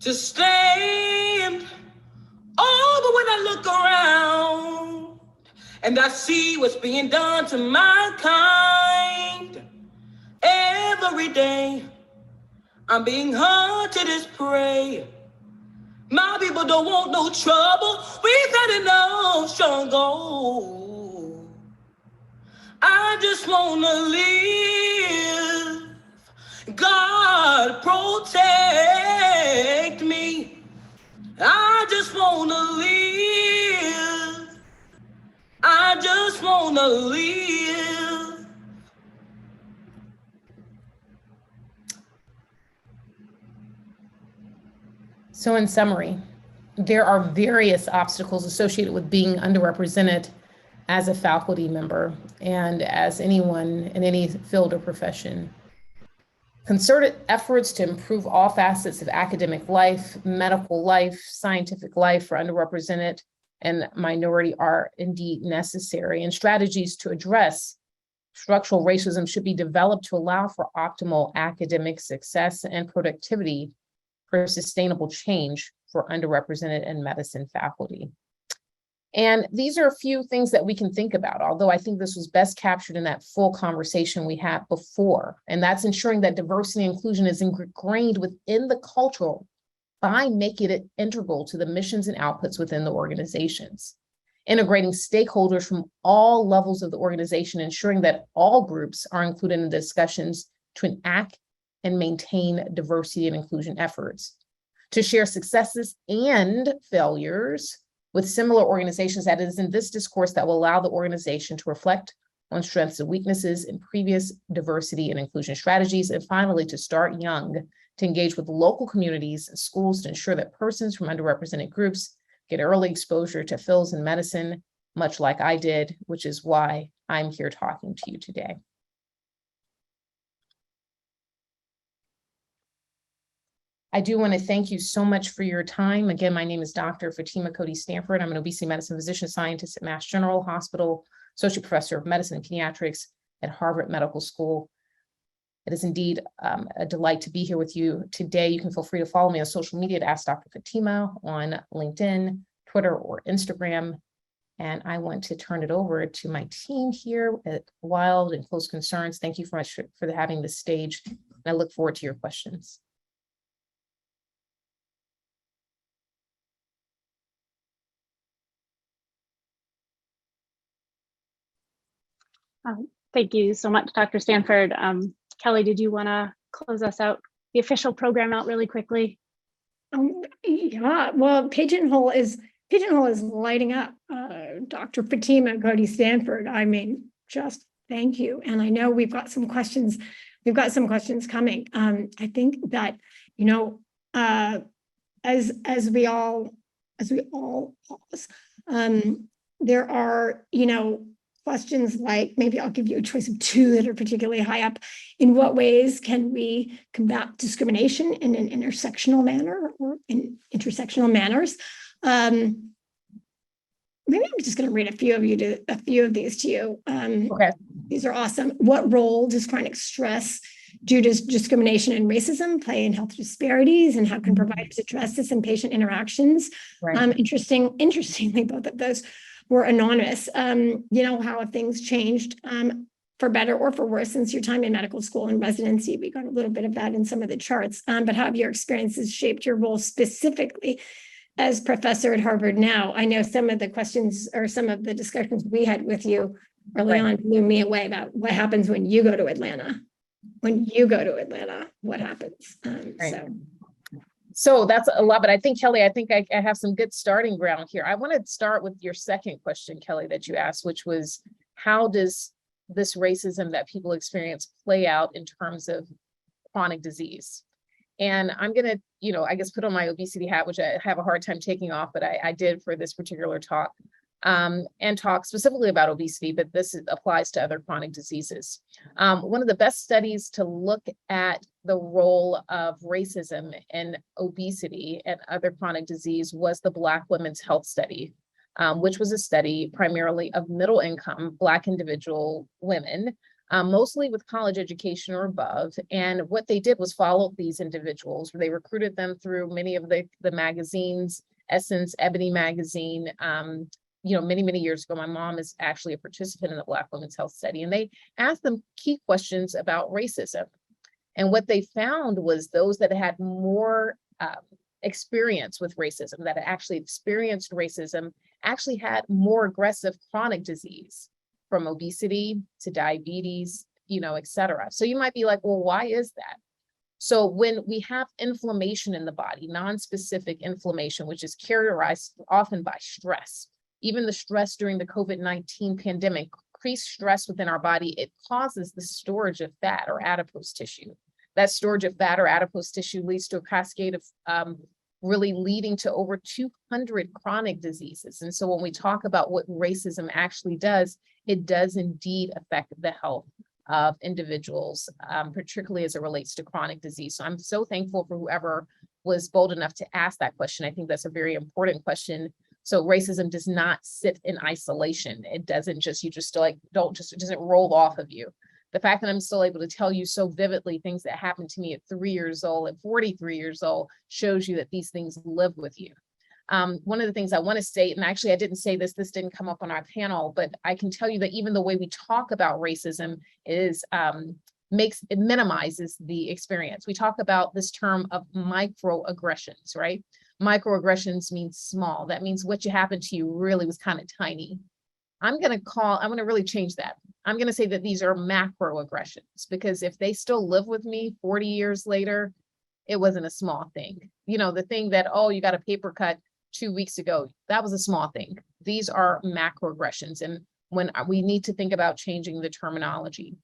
to stand. Oh, but when I look around and I see what's being done to my kind, every day I'm being hunted as prey. My people don't want no trouble. We've had enough struggle. I just wanna live. God protect me. I just wanna live. I just wanna live. So in summary, there are various obstacles associated with being underrepresented as a faculty member and as anyone in any field or profession. Concerted efforts to improve all facets of academic life, medical life, scientific life for underrepresented and minority are indeed necessary, and strategies to address structural racism should be developed to allow for optimal academic success and productivity for sustainable change for underrepresented and medicine faculty. And these are a few things that we can think about, although I think this was best captured in that full conversation we had before. And that's ensuring that diversity and inclusion is ingrained within the culture by making it integral to the missions and outputs within the organizations. Integrating stakeholders from all levels of the organization, ensuring that all groups are included in the discussions to enact and maintain diversity and inclusion efforts. To share successes and failures with similar organizations that is in this discourse that will allow the organization to reflect on strengths and weaknesses in previous diversity and inclusion strategies. And finally, to start young, to engage with local communities and schools to ensure that persons from underrepresented groups get early exposure to fields in medicine, much like I did, which is why I'm here talking to you today. I do want to thank you so much for your time. Again, my name is Dr. Fatima Cody Stanford. I'm an obesity medicine physician scientist at Mass General Hospital, associate professor of medicine and pediatrics at Harvard Medical School. It is indeed a delight to be here with you today. You can feel free to follow me on social media to Ask Dr. Fatima on LinkedIn, Twitter, or Instagram. And I want to turn it over to my team here at Wild and Close Concerns. Thank you very much for having this stage. And I look forward to your questions. Thank you so much, Dr. Stanford. Kelly, did you want to close us out, the official program out really quickly? Yeah, well, Pigeonhole is lighting up. Dr. Fatima Cody Stanford, I mean, just thank you. And I know we've got some questions coming. I think that, you know, as we all pause, there are, you know, questions like, maybe I'll give you a choice of two that are particularly high up. In what ways can we combat discrimination in an intersectional manner or in intersectional manners? Maybe I'm just going to read a few of these to you. Okay. These are awesome. What role does chronic stress due to discrimination and racism play in health disparities, and how can providers address this in patient interactions? Right. Interestingly, both of those were anonymous. You know, how have things changed for better or for worse since your time in medical school and residency? We got a little bit of that in some of the charts, but how have your experiences shaped your role specifically as professor at Harvard now? I know some of the questions or some of the discussions we had with you early on blew me away about what happens when you go to Atlanta. When you go to Atlanta, what happens? So that's a lot, but I think, Kelly, I have some good starting ground here. I want to start with your second question, Kelly, that you asked, which was, how does this racism that people experience play out in terms of chronic disease. And I'm going to, I guess put on my obesity hat, which I have a hard time taking off, but I did for this particular talk, and talk specifically about obesity, but this applies to other chronic diseases. One of the best studies to look at the role of racism in obesity and other chronic disease was the Black Women's Health Study, which was a study primarily of middle income Black individual women, mostly with college education or above. And what they did was follow these individuals. They recruited them through many of the magazines, Essence, Ebony magazine. Many years ago, my mom is actually a participant in the Black Women's Health Study, and they asked them key questions about racism. And what they found was those that had more experience with racism, that had actually experienced racism, actually had more aggressive chronic disease, from obesity to diabetes, et cetera. So you might be like, well, why is that? So when we have inflammation in the body, non-specific inflammation, which is characterized often by stress, even the stress during the COVID-19 pandemic, increased stress within our body, it causes the storage of fat or adipose tissue. That storage of fat or adipose tissue leads to a cascade of really leading to over 200 chronic diseases. And so when we talk about what racism actually does, it does indeed affect the health of individuals, particularly as it relates to chronic disease. So I'm so thankful for whoever was bold enough to ask that question. I think that's a very important question. So racism does not sit in isolation. It doesn't it doesn't roll off of you. The fact that I'm still able to tell you so vividly things that happened to me at 3 years old, at 43 years old, shows you that these things live with you. One of the things I want to say, and actually I didn't say this didn't come up on our panel, but I can tell you that even the way we talk about racism is it minimizes the experience. We talk about this term of microaggressions, right? Microaggressions means small. That means what happened to you really was kind of tiny. I'm going to really change that. I'm going to say that these are macroaggressions, because if they still live with me 40 years later, it wasn't a small thing. The thing that, oh, you got a paper cut 2 weeks ago, that was a small thing. These are macroaggressions. And when we need to think about changing the terminology.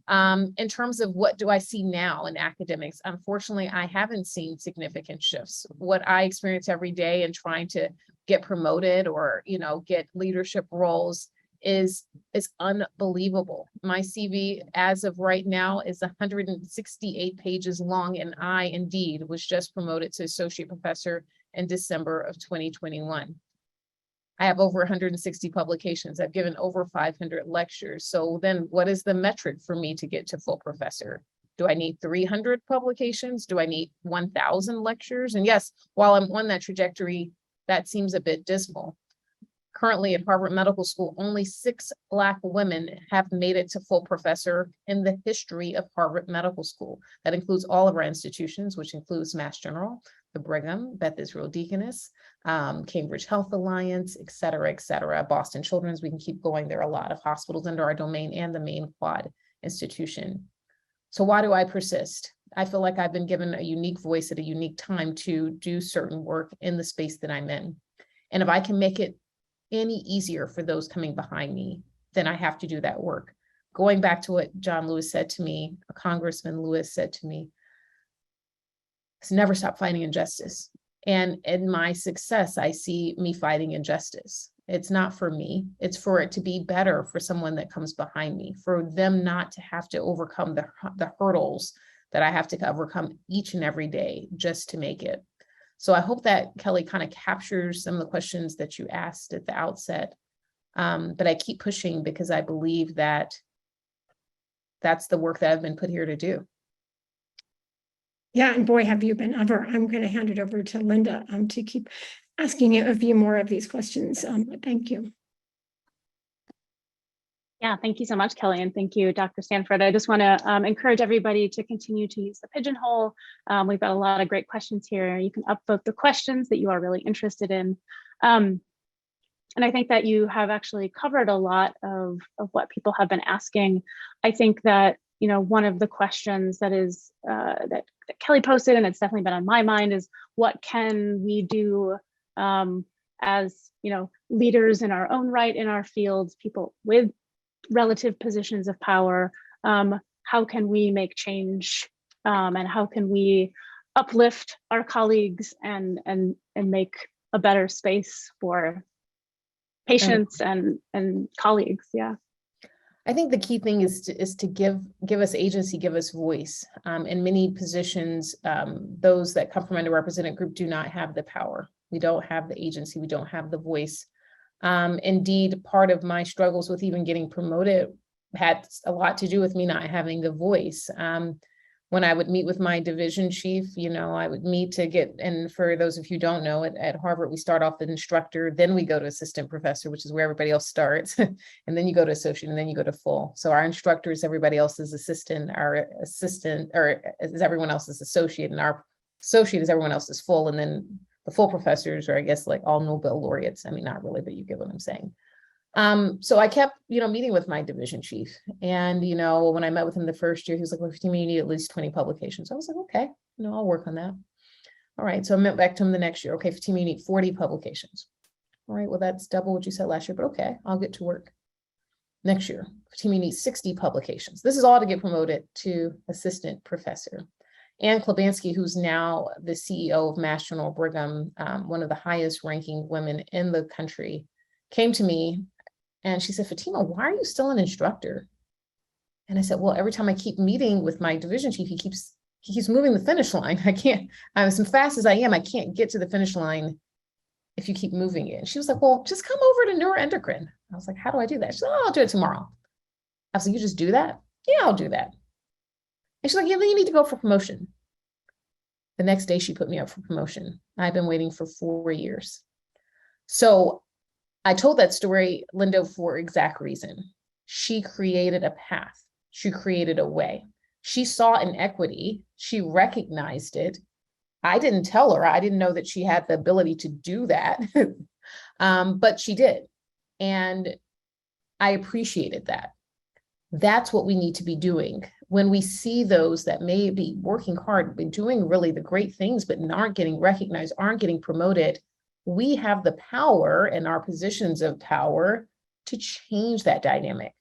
In terms of what do I see now in academics, unfortunately, I haven't seen significant shifts. What I experience every day in trying to get promoted or, get leadership roles is unbelievable. My CV as of right now is 168 pages long, and I indeed was just promoted to associate professor in December of 2021. I have over 160 publications. I've given over 500 lectures. So then what is the metric for me to get to full professor? Do I need 300 publications? Do I need 1,000 lectures? And yes, while I'm on that trajectory, that seems a bit dismal. Currently at Harvard Medical School, only 6 Black women have made it to full professor in the history of Harvard Medical School. That includes all of our institutions, which includes Mass General, the Brigham, Beth Israel Deaconess, Cambridge Health Alliance, et cetera, Boston Children's. We can keep going. There are a lot of hospitals under our domain and the main quad institution. So why do I persist? I feel like I've been given a unique voice at a unique time to do certain work in the space that I'm in. And if I can make it any easier for those coming behind me, then I have to do that work. Going back to what John Lewis said to me, Congressman Lewis said to me, is never stop fighting injustice. And in my success, I see me fighting injustice. It's not for me, it's for it to be better for someone that comes behind me, for them not to have to overcome the hurdles that I have to overcome each and every day just to make it. So I hope that, Kelly, kind of captures some of the questions that you asked at the outset. But I keep pushing because I believe that that's the work that I've been put here to do. Yeah, and boy, have you been ever. I'm going to hand it over to Linda to keep asking you a few more of these questions. Thank you. Yeah, thank you so much, Kelly, and thank you, Dr. Stanford. I just want to encourage everybody to continue to use the Pigeonhole. We've got a lot of great questions here. You can upvote the questions that you are really interested in. And I think that you have actually covered a lot of what people have been asking. I think that, one of the questions that is that Kelly posted, and it's definitely been on my mind, is what can we do as leaders in our own right in our fields, people with relative positions of power, how can we make change, and how can we uplift our colleagues and make a better space for patients and colleagues. Yeah. I think the key thing is to give us agency, give us voice. In many positions, those that come from underrepresented group do not have the power. We don't have the agency. We don't have the voice. Indeed, part of my struggles with even getting promoted had a lot to do with me not having the voice. When I would meet with my division chief, I would meet to get, and for those of you who don't know, at Harvard, we start off with instructor, then we go to assistant professor, which is where everybody else starts. And then you go to associate, and then you go to full. So our instructor is everybody else's assistant, our assistant, or is everyone else's associate, and our associate is everyone else's full. And then the full professors are, I guess, like all Nobel laureates. I mean, not really, but you get what I'm saying. So I kept, meeting with my division chief. And, when I met with him the first year, he was like, well, Fatima, you need at least 20 publications. I was like, okay, I'll work on that. All right. So I met back to him the next year. Okay, Fatima, you need 40 publications. All right. Well, that's double what you said last year, but okay, I'll get to work. Next year, Fatima, you need 60 publications. This is all to get promoted to assistant professor. Ann Klebanski, who's now the CEO of Mass General Brigham, one of the highest ranking women in the country, came to me. And she said, Fatima, why are you still an instructor? And I said, well, every time I keep meeting with my division chief, he keeps moving the finish line. As fast as I am, I can't get to the finish line if you keep moving it. And she was like, well, just come over to neuroendocrine. I was like, how do I do that? She said, oh, I'll do it tomorrow. I was like, you just do that? Yeah, I'll do that. And she's like, yeah, then you need to go for promotion. The next day she put me up for promotion. I've been waiting for 4 years. So I told that story, Lindo, for exact reason. She created a path. She created a way. She saw inequity. She recognized it. I didn't tell her. I didn't know that she had the ability to do that, but she did. And I appreciated that. That's what we need to be doing. When we see those that may be working hard, been doing really the great things, but aren't getting recognized, aren't getting promoted, we have the power and our positions of power to change that dynamic.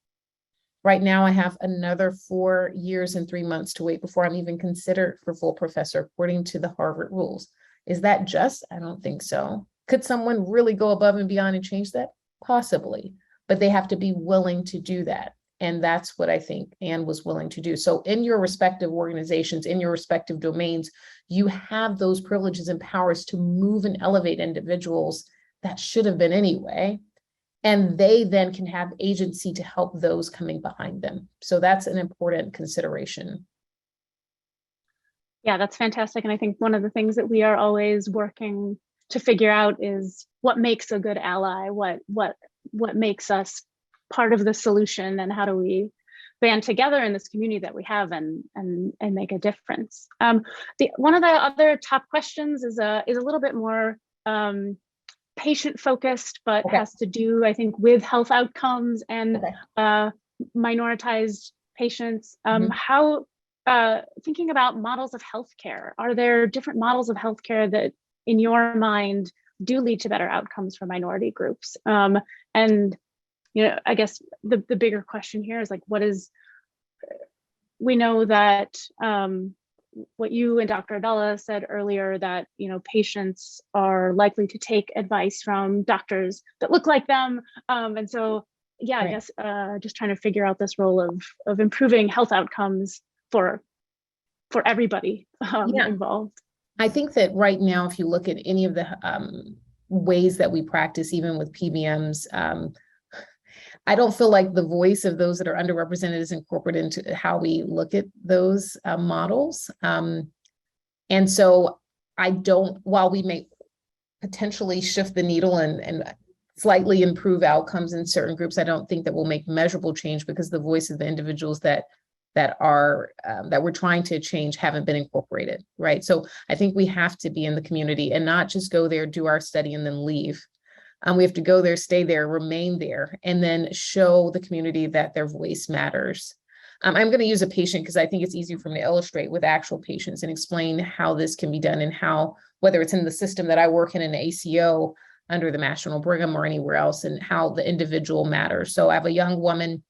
Right now, I have another 4 years and 3 months to wait before I'm even considered for full professor, according to the Harvard rules. Is that just? I don't think so. Could someone really go above and beyond and change that? Possibly, but they have to be willing to do that. And that's what I think Anne was willing to do. So in your respective organizations, in your respective domains, you have those privileges and powers to move and elevate individuals that should have been anyway. And they then can have agency to help those coming behind them. So that's an important consideration. Yeah, that's fantastic. And I think one of the things that we are always working to figure out is what makes a good ally, what makes us part of the solution, and how do we band together in this community that we have and make a difference. One of the other top questions is a little bit more patient focused, but has to do, I think, with health outcomes and minoritized patients. How, thinking about models of healthcare, are there different models of healthcare that in your mind do lead to better outcomes for minority groups? And I guess the bigger question here is like, we know that what you and Dr. Addala said earlier, that patients are likely to take advice from doctors that look like them, and so I guess just trying to figure out this role of improving health outcomes for everybody involved. I think that right now, if you look at any of the ways that we practice, even with PBMs, I don't feel like the voice of those that are underrepresented is incorporated into how we look at those models. And so while we may potentially shift the needle and slightly improve outcomes in certain groups, I don't think that will make measurable change because the voice of the individuals that we're trying to change haven't been incorporated, right? So I think we have to be in the community and not just go there, do our study, and then leave. We have to go there, stay there, remain there, and then show the community that their voice matters. I'm going to use a patient because I think it's easier for me to illustrate with actual patients and explain how this can be done and how, whether it's in the system that I work in an ACO under the Mass General Brigham or anywhere else, and how the individual matters. So I have a young woman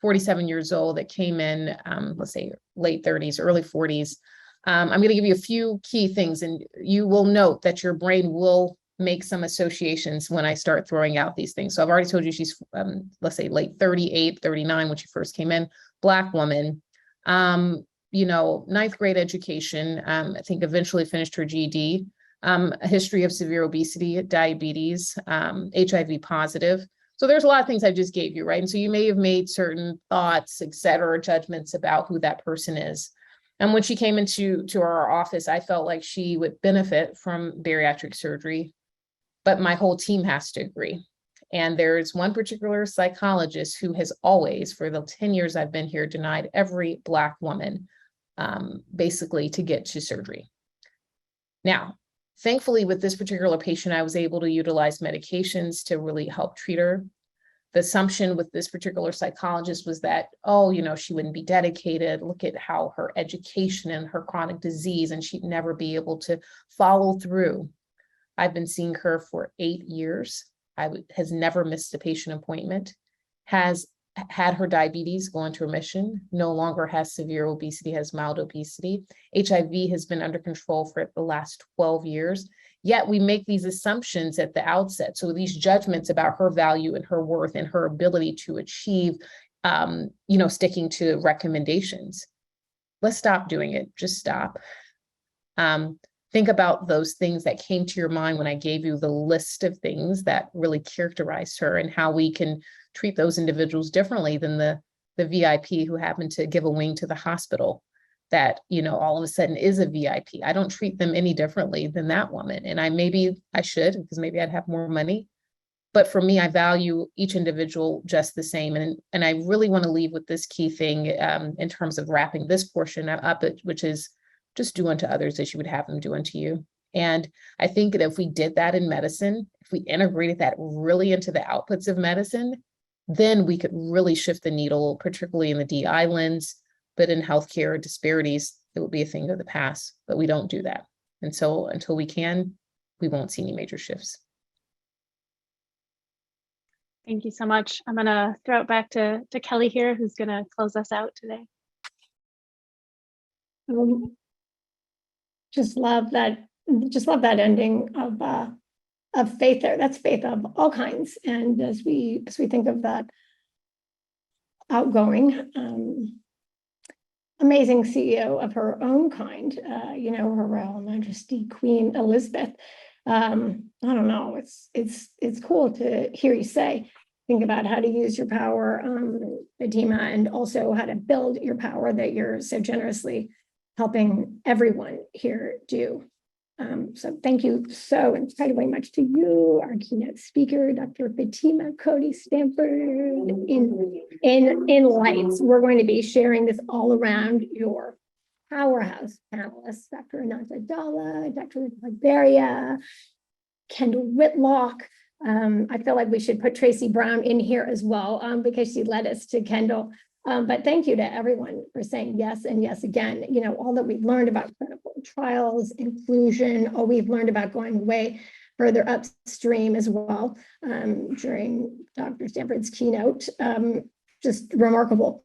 47 years old that came in, let's say late 30s, early 40s. I'm going to give you a few key things, and you will note that your brain will make some associations when I start throwing out these things. So I've already told you she's, let's say late 38, 39 when she first came in, Black woman, ninth grade education, I think eventually finished her GED, a history of severe obesity, diabetes, HIV positive. So there's a lot of things I just gave you, right? And so you may have made certain thoughts, et cetera, judgments about who that person is. And when she came into our office, I felt like she would benefit from bariatric surgery, but my whole team has to agree. And there's one particular psychologist who has always, for the 10 years I've been here, denied every Black woman basically to get to surgery. Now, thankfully, with this particular patient, I was able to utilize medications to really help treat her. The assumption with this particular psychologist was that, she wouldn't be dedicated. Look at how her education and her chronic disease, and she'd never be able to follow through. I've been seeing her for 8 years. Has never missed a patient appointment, has had her diabetes go into remission, no longer has severe obesity, has mild obesity. HIV has been under control for the last 12 years. Yet we make these assumptions at the outset. So these judgments about her value and her worth and her ability to achieve, sticking to recommendations. Let's stop doing it. Just stop. Think about those things that came to your mind when I gave you the list of things that really characterized her, and how we can treat those individuals differently than the VIP who happened to give a wing to the hospital that, all of a sudden is a VIP. I don't treat them any differently than that woman. And I should, because maybe I'd have more money. But for me, I value each individual just the same. And I really want to leave with this key thing in terms of wrapping this portion up, which is just do unto others as you would have them do unto you. And I think that if we did that in medicine, if we integrated that really into the outputs of medicine, then we could really shift the needle, particularly in the DI lens, but in healthcare disparities, it would be a thing of the past, but we don't do that. And so until we can, we won't see any major shifts. Thank you so much. I'm gonna throw it back to Kelly here, who's gonna close us out today. Just love that ending of faith there. That's faith of all kinds. And as we think of that outgoing, amazing CEO of her own kind, Her Royal Majesty Queen Elizabeth. I don't know. It's cool to hear you think about how to use your power, Fatima, and also how to build your power that you're so generously helping everyone here do. So thank you so incredibly much to you, our keynote speaker, Dr. Fatima Cody Stanford. In lights, we're going to be sharing this all around your powerhouse panelists, Dr. Ananta Addala, Dr. Rachele Berria, Kendal Whitlock. I feel like we should put Tracy Brown in here as well because she led us to Kendal. But thank you to everyone for saying yes and yes again. All that we've learned about clinical trials, inclusion, all we've learned about going way further upstream as well during Dr. Stanford's keynote. Just remarkable.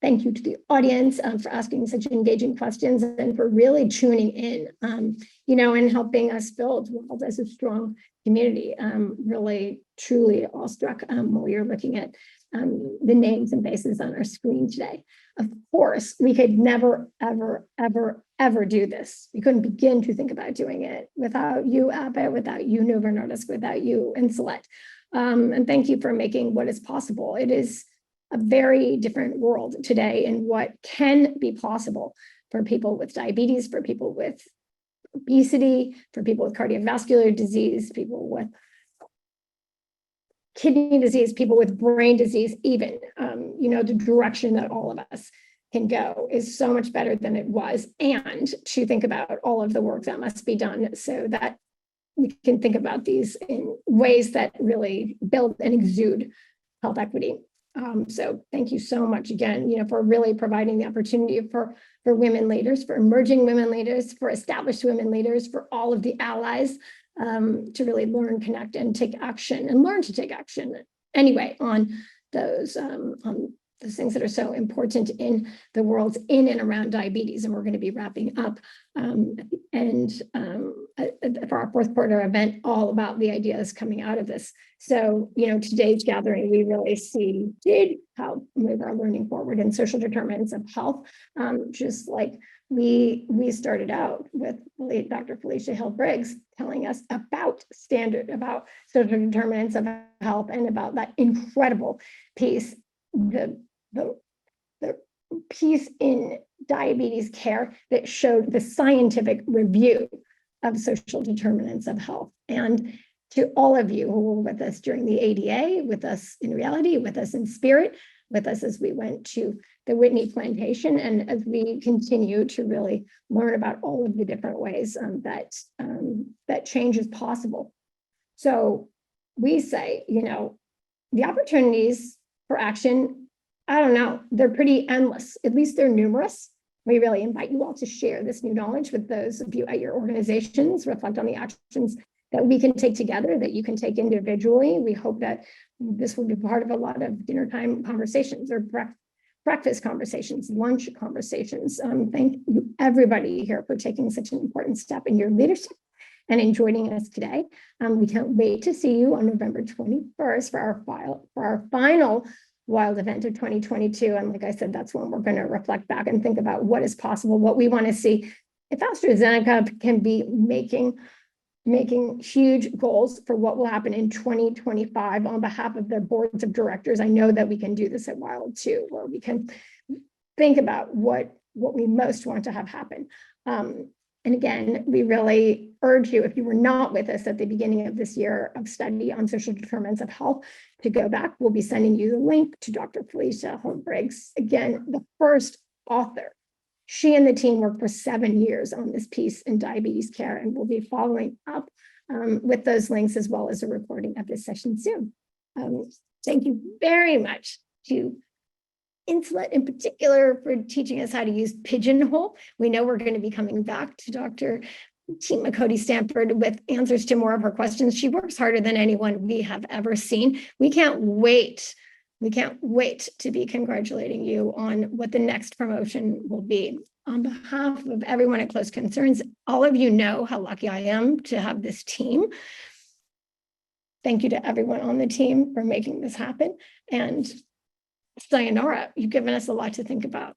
Thank you to the audience for asking such engaging questions and for really tuning in, and helping us build WELD as a strong community. Really, truly awestruck while you're looking at the names and faces on our screen today. Of course, we could never, ever, ever, ever do this. We couldn't begin to think about doing it without you, Abbott, without you, Novo Nordisk, without you, Insulet. And thank you for making what is possible. It is a very different world today in what can be possible for people with diabetes, for people with obesity, for people with cardiovascular disease, people with kidney disease, people with brain disease, even, the direction that all of us can go is so much better than it was. And to think about all of the work that must be done so that we can think about these in ways that really build and exude health equity. So thank you so much again, for really providing the opportunity for women leaders, for emerging women leaders, for established women leaders, for all of the allies to really learn, connect, and take action, and learn to take action anyway on those those things that are so important in the world in and around diabetes. And we're going to be wrapping up for our fourth quarter event, all about the ideas coming out of this. So, today's gathering, we really see did help move our learning forward in social determinants of health, just like we started out with Dr. Felicia Hill-Briggs telling us about social determinants of health and about that incredible piece, the piece in diabetes care that showed the scientific review of social determinants of health. And to all of you who were with us during the ADA, with us in reality, with us in spirit, with us as we went to the Whitney Plantation, and as we continue to really learn about all of the different ways that change is possible. So we say, the opportunities for action, I don't know, they're pretty endless. At least they're numerous. We really invite you all to share this new knowledge with those of you at your organizations, reflect on the actions that we can take together, that you can take individually. We hope that this will be part of a lot of dinner time conversations or breakfast conversations, lunch conversations. Thank you, everybody here, for taking such an important step in your leadership and in joining us today. We can't wait to see you on November 21st for our final Wild event of 2022. And like I said, that's when we're going to reflect back and think about what is possible, what we want to see. If AstraZeneca can be making huge goals for what will happen in 2025 on behalf of their boards of directors, I know that we can do this at Wild too, where we can think about what we most want to have happen. And again, we really urge you, if you were not with us at the beginning of this year of study on social determinants of health, to go back. We'll be sending you the link to Dr. Felicia Hill-Briggs, again, the first author. She and the team worked for 7 years on this piece in diabetes care, and we'll be following up with those links as well as a recording of this session soon. Thank you very much to Insulet in particular for teaching us how to use Pigeonhole. We know we're going to be coming back to Dr. Fatima Cody Stanford with answers to more of her questions. She works harder than anyone we have ever seen. We can't wait. We can't wait to be congratulating you on what the next promotion will be. On behalf of everyone at Close Concerns, all of you know how lucky I am to have this team. Thank you to everyone on the team for making this happen. And sayonara, you've given us a lot to think about.